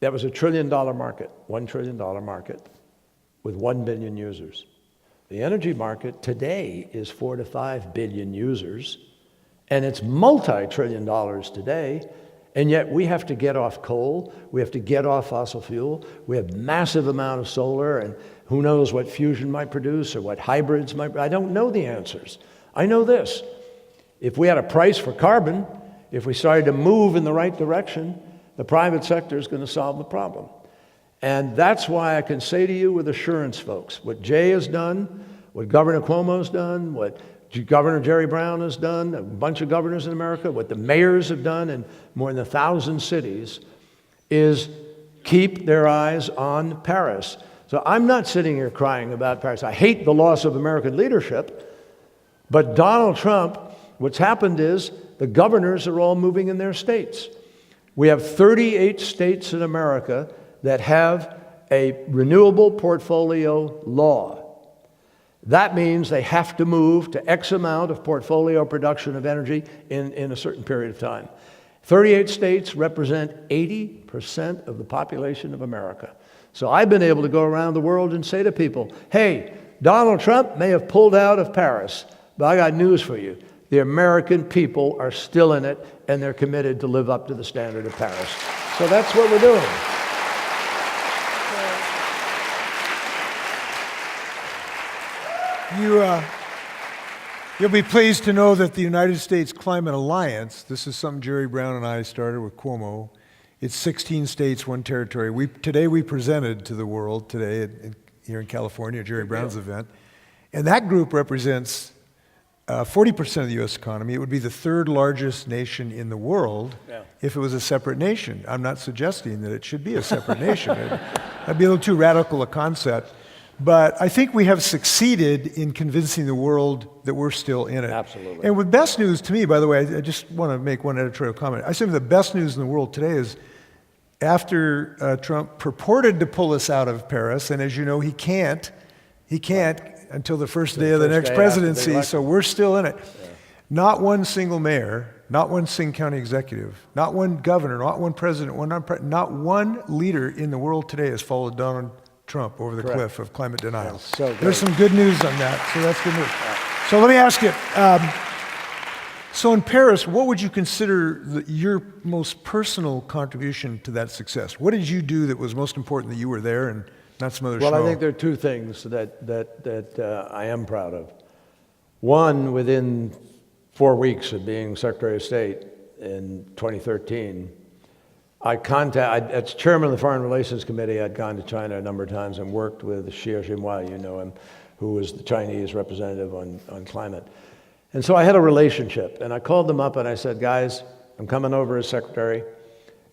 was $1 trillion market, $1 trillion market with 1 billion users. The energy market today is 4 to 5 billion users, and it's multi-trillion dollars today, and yet we have to get off coal, we have to get off fossil fuel, we have massive amount of solar, and who knows what fusion might produce or what hybrids might, I don't know the answers. I know this, if we had a price for carbon, if we started to move in the right direction, the private sector is going to solve the problem. And that's why I can say to you with assurance, folks, what Jay has done, what Governor Cuomo's done, what Governor Jerry Brown has done, a bunch of governors in America, what the mayors have done in more than 1,000 cities, is keep their eyes on Paris. So I'm not sitting here crying about Paris. I hate the loss of American leadership, but Donald Trump, what's happened is the governors are all moving in their states. We have 38 states in America that have a renewable portfolio law. That means they have to move to X amount of portfolio production of energy in a certain period of time. 38 states represent 80% of the population of America. So I've been able to go around the world and say to people, hey, Donald Trump may have pulled out of Paris, but I got news for you. The American people are still in it, and they're committed to live up to the standard of Paris. So that's what we're doing. You'll be pleased to know that the United States Climate Alliance, this is something Jerry Brown and I started with Cuomo. It's 16 states, 1 territory. Today we presented to the world today here in California at Jerry Brown's event. And that group represents 40% of the U.S. economy. It would be the 3rd largest nation in the world if it was a separate nation. I'm not suggesting that it should be a separate nation. That'd be a little too radical a concept. But I think we have succeeded in convincing the world that we're still in it. Absolutely. And with best news, to me, by the way, I just want to make one editorial comment. I say the best news in the world today is after Trump purported to pull us out of Paris, and as you know, he can't until the first day of the next presidency, so we're still in it. Yeah. Not one single mayor, not one single county executive, not one governor, not one president, not one leader in the world today has followed Donald Trump over the cliff of climate denial. So there's some good news on that, so that's good news. Yeah. So let me ask you, so in Paris, what would you consider your most personal contribution to that success? What did you do that was most important that you were there and not some other Well, schmo? I think there are 2 things that I am proud of. One, within 4 weeks of being Secretary of State in 2013, as chairman of the Foreign Relations Committee, I'd gone to China a number of times and worked with Xie Jinping, you know him, who was the Chinese representative on climate. And so I had a relationship, and I called them up and I said, guys, I'm coming over as secretary,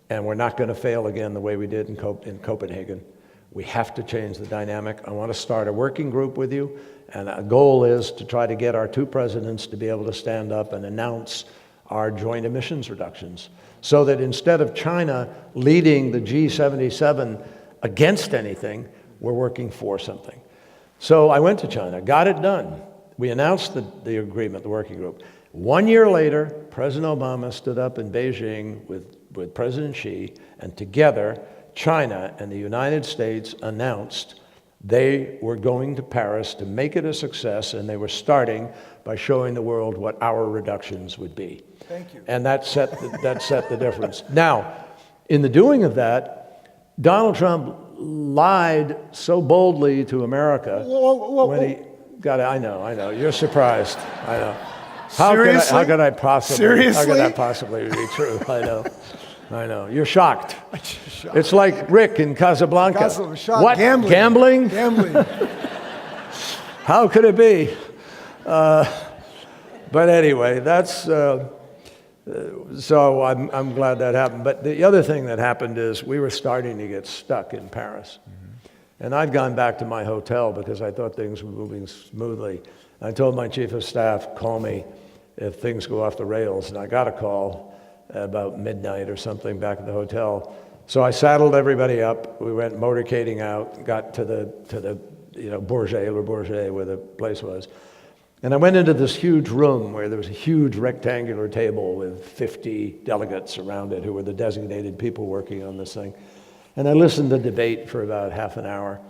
and we're not going to fail again the way we did in Copenhagen. We have to change the dynamic. I want to start a working group with you, and a goal is to try to get our 2 presidents to be able to stand up and announce our joint emissions reductions, so that instead of China leading the G77 against anything, we're working for something. So I went to China, got it done. We announced the agreement, the working group. 1 year later, President Obama stood up in Beijing with President Xi, and together, China and the United States announced they were going to Paris to make it a success, and they were starting by showing the world what our reductions would be. Thank you. And that set the difference. Now, in the doing of that, Donald Trump lied so boldly to America when he got it. I know. You're surprised. I know. How could I possibly be true? I know. You're shocked. It's like Rick in Casablanca. What? Gambling? How could it be? But anyway, that's so I'm glad that happened. But the other thing that happened is we were starting to get stuck in Paris. And I'd gone back to my hotel because I thought things were moving smoothly. I told my chief of staff, call me if things go off the rails. And I got a call at about midnight or something back at the hotel. So I saddled everybody up. We went motorcading out, got to the Bourget, Le Bourget, where the place was. And I went into this huge room where there was a huge rectangular table with 50 delegates around it who were the designated people working on this thing. And I listened to debate for about half an hour,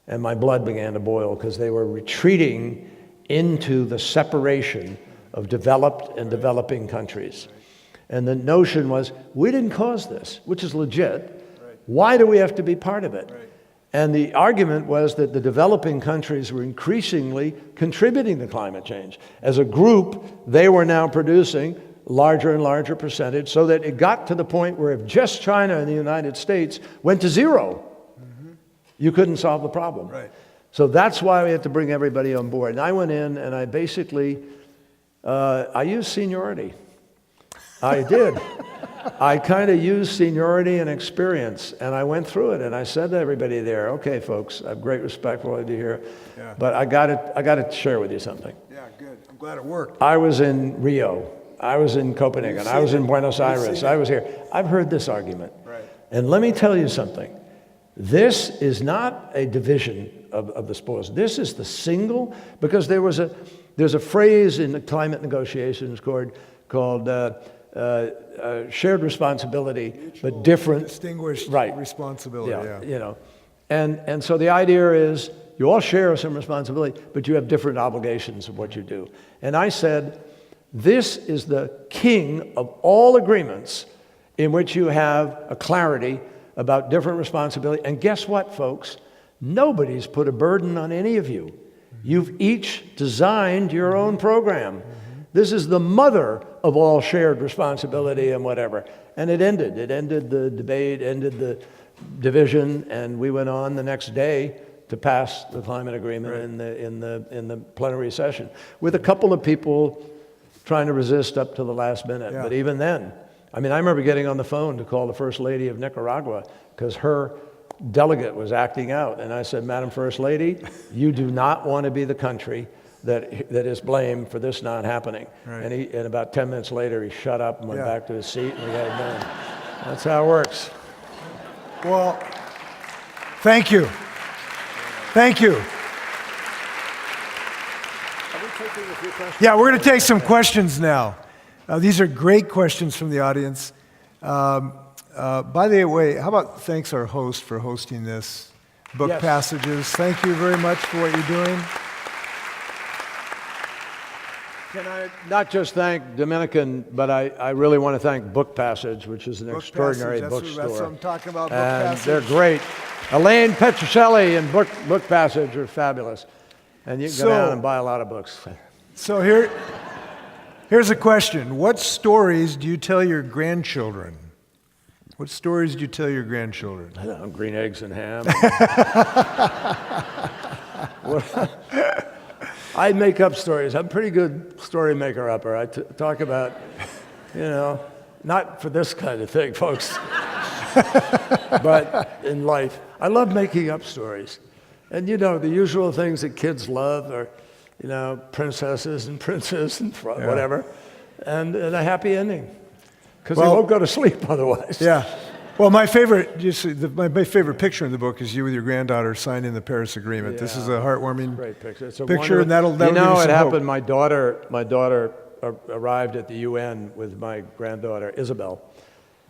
and my blood began to boil because they were retreating into the separation of developed and developing countries. And the notion was, we didn't cause this, which is legit. Why do we have to be part of it? And the argument was that the developing countries were increasingly contributing to climate change. As a group, they were now producing larger and larger percentage, so that it got to the point where if just China and the United States went to zero, you couldn't solve the problem. So that's why we had to bring everybody on board. And I went in and I basically, I used seniority. I did. I kind of used seniority and experience, and I went through it, and I said to everybody there, okay, folks, I have great respect for what I do here, but I got to share with you something. Yeah, good. I'm glad it worked. I was in Rio. I was in Copenhagen. I was in Buenos Aires. I was here. I've heard this argument. And let me tell you something. This is not a division of the spoils. This is the single, because there's a phrase in the climate negotiations called shared responsibility, but different. Distinguished responsibility, yeah. And so the idea is you all share some responsibility, but you have different obligations of what you do. And I said, this is the king of all agreements in which you have a clarity about different responsibility. And guess what, folks? Nobody's put a burden on any of you. You've each designed your own program. This is the mother of all shared responsibility and whatever. And it ended. It ended the debate, ended the division, and we went on the next day to pass the climate agreement in the plenary session, with a couple of people trying to resist up to the last minute. But even then, I mean, I remember getting on the phone to call the First Lady of Nicaragua because her delegate was acting out. And I said, Madam First Lady, you do not want to be the country that is blamed for this not happening. And about 10 minutes later, he shut up and went back to his seat, and we got it done. That's how it works. Well, thank you. Thank you. Yeah, we're going to take some questions now. These are great questions from the audience. By the way, how about thanks our host for hosting this book passages. Thank you very much for what you're doing. Can I not just thank Dominican, but I really want to thank Book Passage, which is an extraordinary bookstore. That's what I'm talking about, Book and Passage. They're great. Elaine Petrocelli and Book Passage are fabulous. And you can go down and buy a lot of books. So here's a question. What stories do you tell your grandchildren? What stories do you tell your grandchildren? I don't know, green eggs and ham. I make up stories. I'm a pretty good story maker-upper. I talk about, not for this kind of thing, folks, but in life. I love making up stories. And the usual things that kids love are, princesses and princes and whatever, and a happy ending. Because they won't go to sleep otherwise. Yeah. Well, my favorite picture in the book is you with your granddaughter signing the Paris Agreement. This is a heartwarming picture. It's picture, and that'll give you some it happened. hope. My daughter arrived at the UN with my granddaughter Isabel.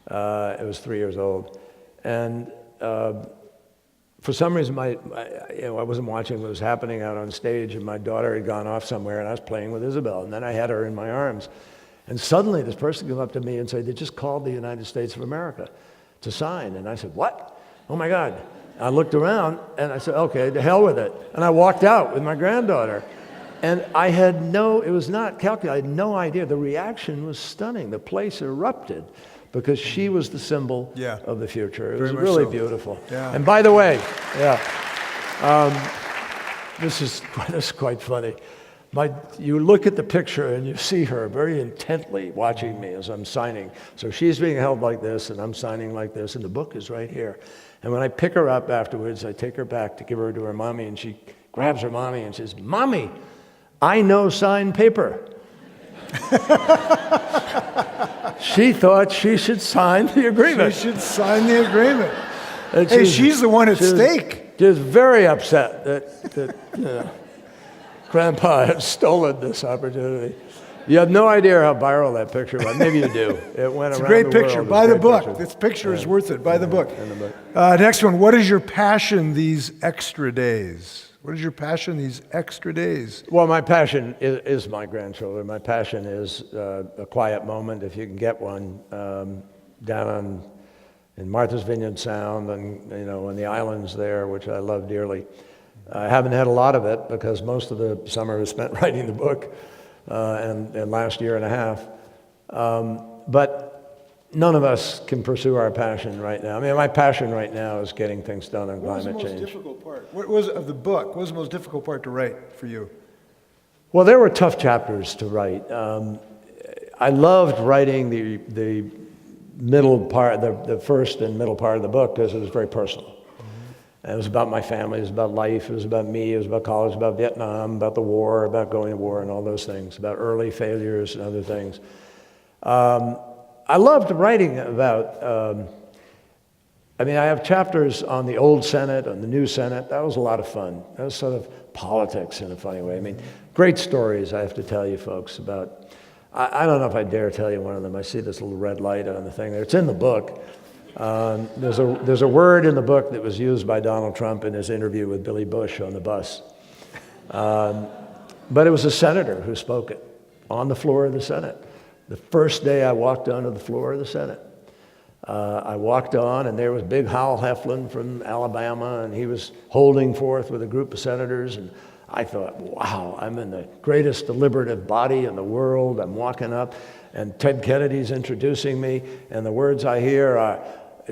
It was 3 years old, and for some reason, I wasn't watching what was happening out on stage, and my daughter had gone off somewhere, and I was playing with Isabel, and then I had her in my arms. And suddenly, this person came up to me and said, they just called the United States of America to sign. And I said, what? Oh, my God. I looked around, and I said, okay, to hell with it. And I walked out with my granddaughter. And it was not calculated. I had no idea. The reaction was stunning. The place erupted because she was the symbol of the future. It was really beautiful. Yeah. And by the way, this is quite funny. You look at the picture and you see her very intently watching me as I'm signing. So she's being held like this, and I'm signing like this, and the book is right here. And when I pick her up afterwards, I take her back to give her to her mommy, and she grabs her mommy and says, Mommy, I know signed paper. She thought she should sign the agreement. She should sign the agreement. And Hey, she's the one at stake. She was very upset that Grandpa had stolen this opportunity. You have no idea how viral that picture was. Maybe you do. It went It's a around great the picture. world. Buy It's a the great book. picture. This picture is worth it. Buy the book. In the book. Next one. What is your passion these extra days? What is your passion these extra days? Well, my passion is my grandchildren. My passion is a quiet moment, if you can get one, down in Martha's Vineyard Sound and on the islands there, which I love dearly. I haven't had a lot of it because most of the summer was spent writing the book and last year and a half. But none of us can pursue our passion right now. I mean, my passion right now is getting things done on climate change. What was the most difficult part? What was of the book? What was the most difficult part to write for you? Well, there were tough chapters to write. I loved writing the middle part, the first and middle part of the book because it was very personal. It was about my family, it was about life, it was about me, it was about college, about Vietnam, about the war, about going to war and all those things, about early failures and other things. I loved writing about, I have chapters on the old Senate, on the new Senate. That was a lot of fun. That was sort of politics in a funny way. Great stories I have to tell you folks about. I don't know if I dare tell you one of them. I see this little red light on the thing there. It's in the book. There's a word in the book that was used by Donald Trump in his interview with Billy Bush on the bus. But it was a senator who spoke it on the floor of the Senate. The first day I walked onto the floor of the Senate. I walked on, and there was big Hal Heflin from Alabama, and he was holding forth with a group of senators, and I thought, wow, I'm in the greatest deliberative body in the world. I'm walking up, and Ted Kennedy's introducing me, and the words I hear are,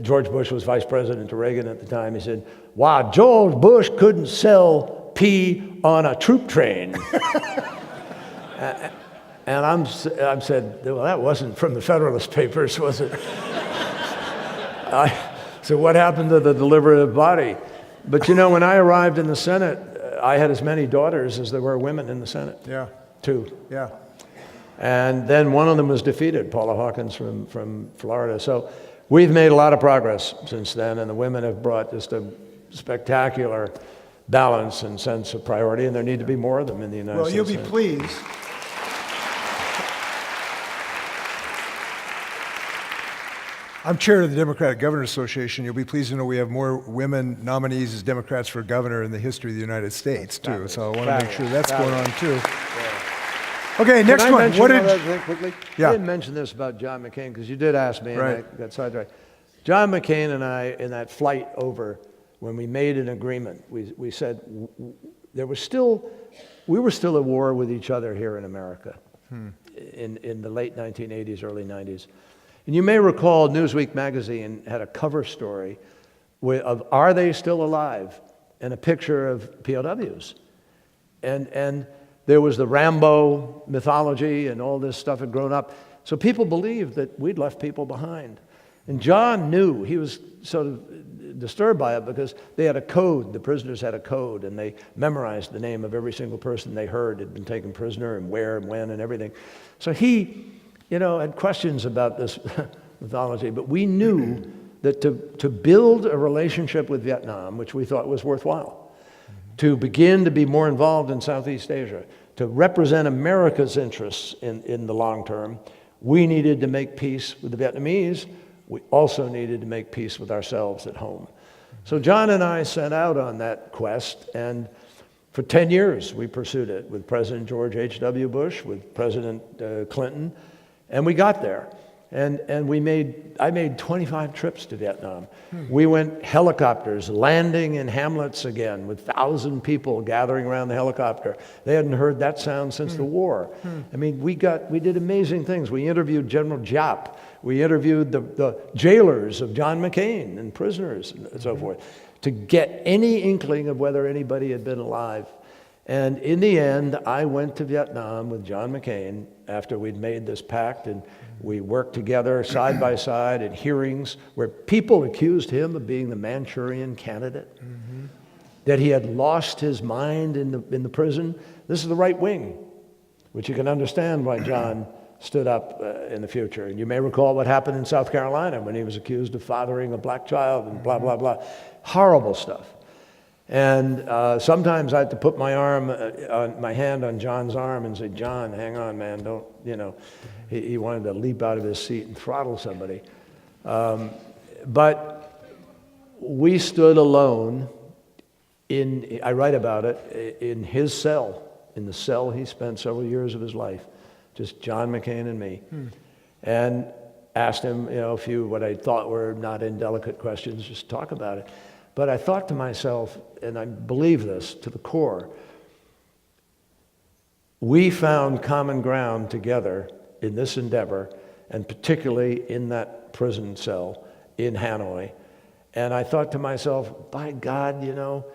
George Bush was vice president to Reagan at the time. He said, wow, George Bush couldn't sell pea on a troop train. And I'm said, well, that wasn't from the Federalist Papers, was it? So what happened to the deliberative body? But when I arrived in the Senate, I had as many daughters as there were women in the Senate. Yeah. 2. Yeah. And then one of them was defeated, Paula Hawkins from Florida. So we've made a lot of progress since then, and the women have brought just a spectacular balance and sense of priority, and there need to be more of them in the United States. Well, you'll be pleased. I'm chair of the Democratic Governors Association. You'll be pleased to know we have more women nominees as Democrats for governor in the history of the United States, too. So I want to make sure that's going on, too. Okay, next one. What did quickly? Yeah. I didn't mention this about John McCain because you did ask me, and Right. I got sidetracked. John McCain and I, in that flight over, when we made an agreement, we said we were still at war with each other here in America in the late 1980s, early 90s. And you may recall Newsweek magazine had a cover story of "Are they still alive?" and a picture of POWs. And there was the Rambo mythology and all this stuff had grown up. So people believed that we'd left people behind. And John knew, he was sort of disturbed by it because they had a code, the prisoners had a code, and they memorized the name of every single person they heard had been taken prisoner and where and when and everything. So he, had questions about this mythology, but we knew that to build a relationship with Vietnam, which we thought was worthwhile, to begin to be more involved in Southeast Asia, to represent America's interests in the long term, we needed to make peace with the Vietnamese. We also needed to make peace with ourselves at home. So John and I set out on that quest, and for 10 years we pursued it with President George H.W. Bush, with President Clinton, and we got there. And I made 25 trips to Vietnam. We went helicopters, landing in hamlets again with 1,000 people gathering around the helicopter. They hadn't heard that sound since the war. I mean, we did amazing things. We interviewed General Giap. We interviewed the jailers of John McCain and prisoners and so forth to get any inkling of whether anybody had been alive. And in the end, I went to Vietnam with John McCain after we'd made this pact, and we worked together side by side at hearings where people accused him of being the Manchurian candidate, that he had lost his mind in the prison. This is the right wing, which you can understand why John stood up in the future. And you may recall what happened in South Carolina when he was accused of fathering a black child and blah, blah, blah. Horrible stuff. And sometimes I had to put my hand on John's arm and say, John, hang on, man, don't, you know. He wanted to leap out of his seat and throttle somebody. But we stood alone I write about it, in his cell, in the cell he spent several years of his life, just John McCain and me. And asked him, you know, a few what I thought were not indelicate questions, just talk about it. But I thought to myself, and I believe this to the core, we found common ground together in this endeavor, and particularly in that prison cell in Hanoi. And I thought to myself, by God, you know,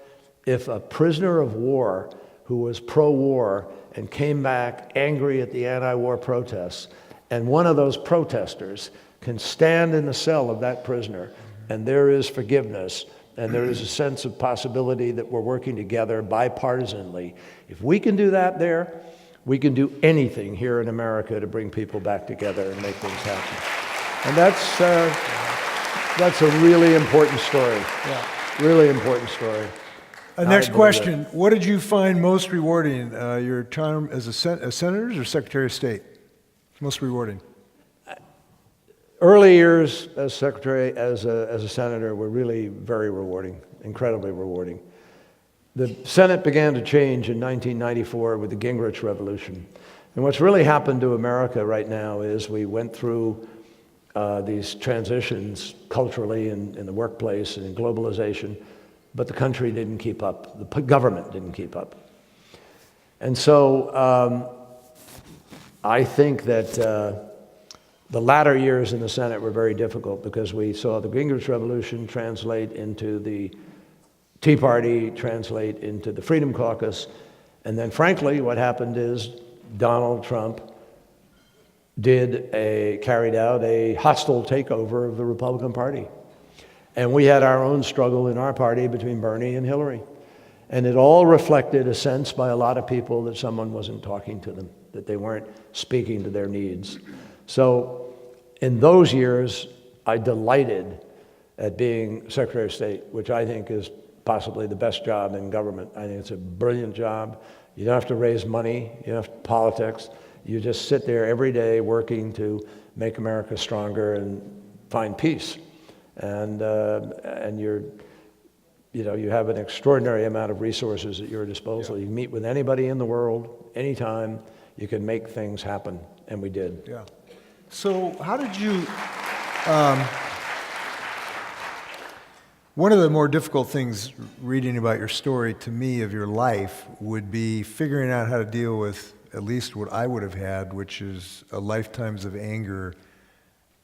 if a prisoner of war who was pro-war and came back angry at the anti-war protests, and one of those protesters can stand in the cell of that prisoner, and there is forgiveness, and there is a sense of possibility that we're working together bipartisanly. If we can do that there, we can do anything here in America to bring people back together and make things happen. And that's a really important story. Yeah. Really important story. Next question. What did you find most rewarding, your time as a senator or Secretary of State? Most rewarding? Early years as secretary, as a senator, were really very rewarding, incredibly rewarding. The Senate began to change in 1994 with the Gingrich Revolution. And what's really happened to America right now is we went through these transitions culturally in the workplace and in globalization, but the country didn't keep up. The government didn't keep up. And so I think that the latter years in the Senate were very difficult because we saw the Gingrich Revolution translate into the Tea Party, translate into the Freedom Caucus, and then frankly what happened is Donald Trump carried out a hostile takeover of the Republican Party. And we had our own struggle in our party between Bernie and Hillary. And it all reflected a sense by a lot of people that someone wasn't talking to them, that they weren't speaking to their needs. So in those years, I delighted at being Secretary of State, which I think is possibly the best job in government. I think it's a brilliant job. You don't have to raise money, you don't have to politics. You just sit there every day working to make America stronger and find peace. And you have an extraordinary amount of resources at your disposal. You can meet with anybody in the world, anytime. You can make things happen, and we did. Yeah. So how did you, one of the more difficult things reading about your story to me of your life would be figuring out how to deal with at least what I would have had, which is a lifetimes of anger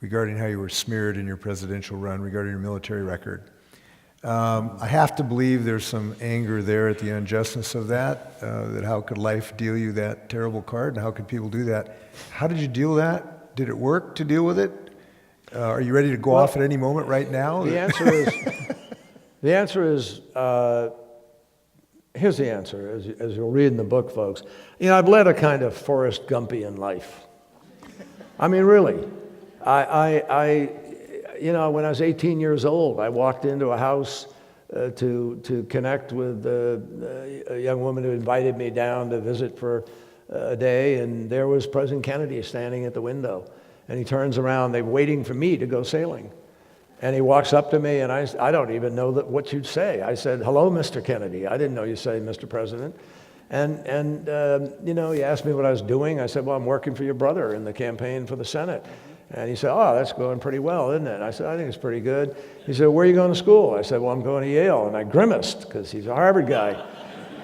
regarding how you were smeared in your presidential run, regarding your military record. I have to believe there's some anger there at the unjustness of that, that how could life deal you that terrible card, and how could people do that? How did you deal with that? Did it work to deal with it? Are you ready to go off at any moment right now? The answer is, here's the answer, as you'll read in the book, folks. You know, I've led a kind of Forrest Gumpian life. I mean, really. You know, when I was 18 years old, I walked into a house to connect with a young woman who invited me down to visit for a day, and there was President Kennedy standing at the window. And he turns around, they're waiting for me to go sailing. And he walks up to me, and I don't even know what you'd say. I said, "Hello, Mr. Kennedy." I didn't know you say Mr. President. And he asked me what I was doing. I said, "Well, I'm working for your brother in the campaign for the Senate." And he said, "Oh, that's going pretty well, isn't it?" I said, "I think it's pretty good." He said, "Where are you going to school?" I said, "Well, I'm going to Yale." And I grimaced because he's a Harvard guy.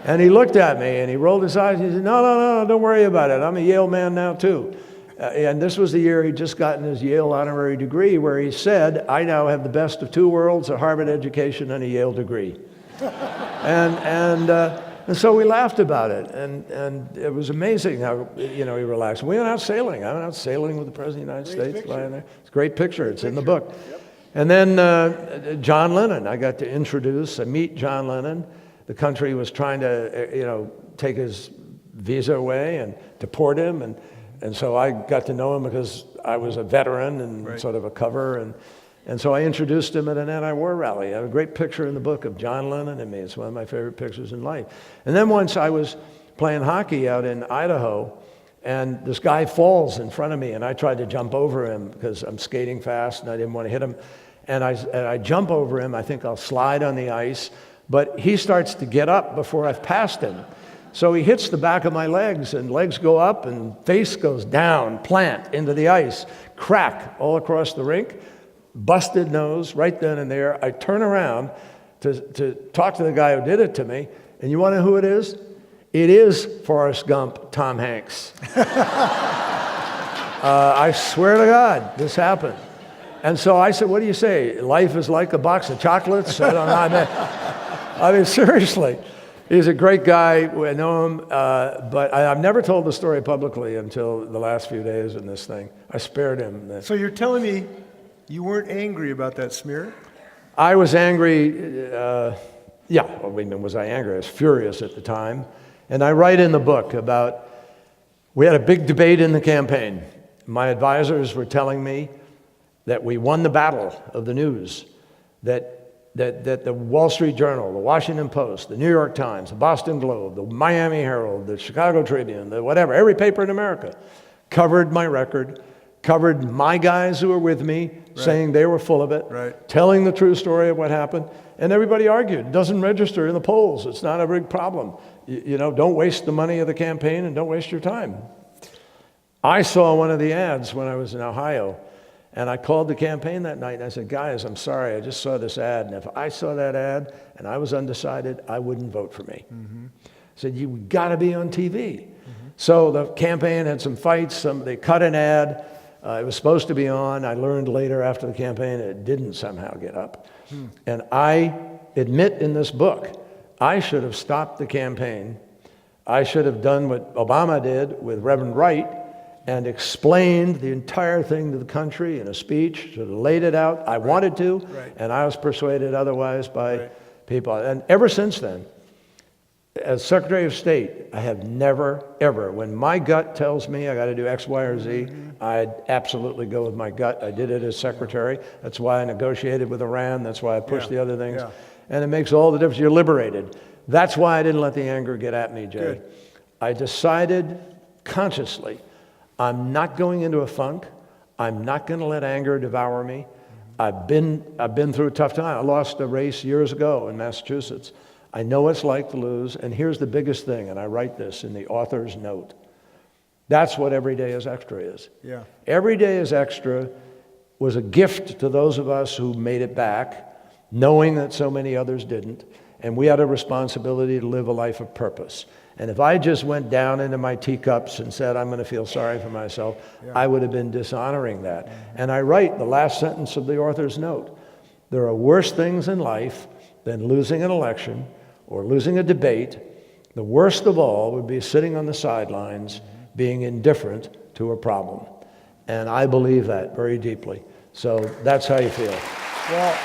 And he looked at me and he rolled his eyes. And he said, No, don't worry about it. I'm a Yale man now too. And this was the year he'd just gotten his Yale honorary degree, where he said, "I now have the best of two worlds, a Harvard education and a Yale degree." And so we laughed about it, and it was amazing how he relaxed. We went out sailing. I went out sailing with the President of the United States. Lying there. It's a great picture. It's in the book. Yep. And then John Lennon. I got to meet John Lennon. The country was trying to take his visa away and deport him, and so I got to know him because I was a veteran and sort of a cover, and so I introduced him at an anti-war rally. I have a great picture in the book of John Lennon and me. It's one of my favorite pictures in life. And then once I was playing hockey out in Idaho, and this guy falls in front of me, and I tried to jump over him because I'm skating fast and I didn't want to hit him. And I jump over him. I think I'll slide on the ice, but he starts to get up before I've passed him. So he hits the back of my legs, and legs go up and face goes down, plant into the ice, crack all across the rink, busted nose right then and there. I turn around to talk to the guy who did it to me, and you want to know who it is? It is Forrest Gump, Tom Hanks. I swear to God, this happened. And so I said, "What do you say? Life is like a box of chocolates?" I don't know. I mean, seriously. He's a great guy. I know him, but I've never told the story publicly until the last few days in this thing. I spared him. So you're telling me you weren't angry about that smear? I was angry. Was I angry? I was furious at the time. And I write in the book about, we had a big debate in the campaign. My advisors were telling me that we won the battle of the news, that the Wall Street Journal, the Washington Post, the New York Times, the Boston Globe, the Miami Herald, the Chicago Tribune, every paper in America covered my record, covered my guys who were with me, saying they were full of it, telling the true story of what happened, and everybody argued. It doesn't register in the polls. It's not a big problem. Don't waste the money of the campaign and don't waste your time. I saw one of the ads when I was in Ohio, and I called the campaign that night and I said, "Guys, I'm sorry, I just saw this ad, and if I saw that ad and I was undecided, I wouldn't vote for me." I said, "You got to be on TV." So the campaign had some fights. They cut an ad. It was supposed to be on. I learned later after the campaign it didn't somehow get up. And I admit in this book, I should have stopped the campaign. I should have done what Obama did with Reverend Wright and explained the entire thing to the country in a speech, should have laid it out. I wanted to, and I was persuaded otherwise by people. And ever since then, as Secretary of State, I have never, ever, when my gut tells me I got to do X, Y, or Z, I'd absolutely go with my gut. I did it as Secretary. That's why I negotiated with Iran. That's why I pushed the other things. And it makes all the difference. You're liberated. That's why I didn't let the anger get at me, Jay. Good. I decided consciously, I'm not going into a funk. I'm not going to let anger devour me. I've been through a tough time. I lost a race years ago in Massachusetts. I know what it's like to lose, and here's the biggest thing, and I write this in the author's note. That's what Every Day is Extra is. Yeah. Every Day is Extra was a gift to those of us who made it back, knowing that so many others didn't, and we had a responsibility to live a life of purpose. And if I just went down into my teacups and said, I'm going to feel sorry for myself, I would have been dishonoring that. And I write the last sentence of the author's note. There are worse things in life than losing an election or losing a debate. The worst of all would be sitting on the sidelines, being indifferent to a problem. And I believe that very deeply. So that's how you feel. Well,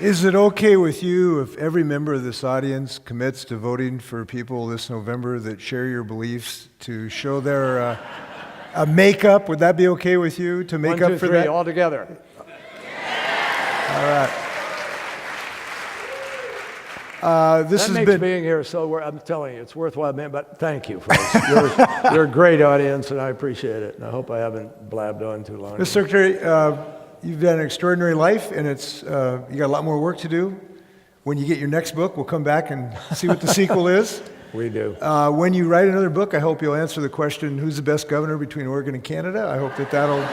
is it okay with you if every member of this audience commits to voting for people this November that share your beliefs to show their a makeup? Would that be okay with you to make 1, 2, up for 3, that? all together. All right. This That has makes been. being here so, I'm telling you, it's worthwhile, man, but thank you, folks. You're a great audience, and I appreciate it, and I hope I haven't blabbed on too long. Mr. Secretary, you've had an extraordinary life, and you got a lot more work to do. When you get your next book, we'll come back and see what the sequel is. We do. When you write another book, I hope you'll answer the question, who's the best governor between Oregon and Canada? I hope that'll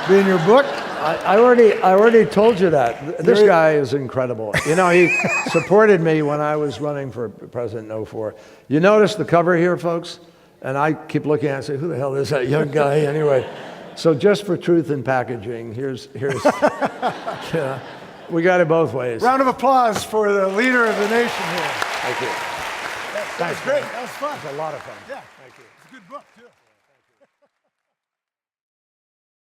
be in your book. I already told you that. This guy is incredible. You know, he supported me when I was running for president in 2004. You notice the cover here, folks? And I keep looking at it and say, who the hell is that young guy anyway? So just for truth in packaging, here's yeah, we got it both ways. Round of applause for the leader of the nation here. Thank you. That was great. That was fun. It's a lot of fun. Yeah. Thank you. It's a good book, too.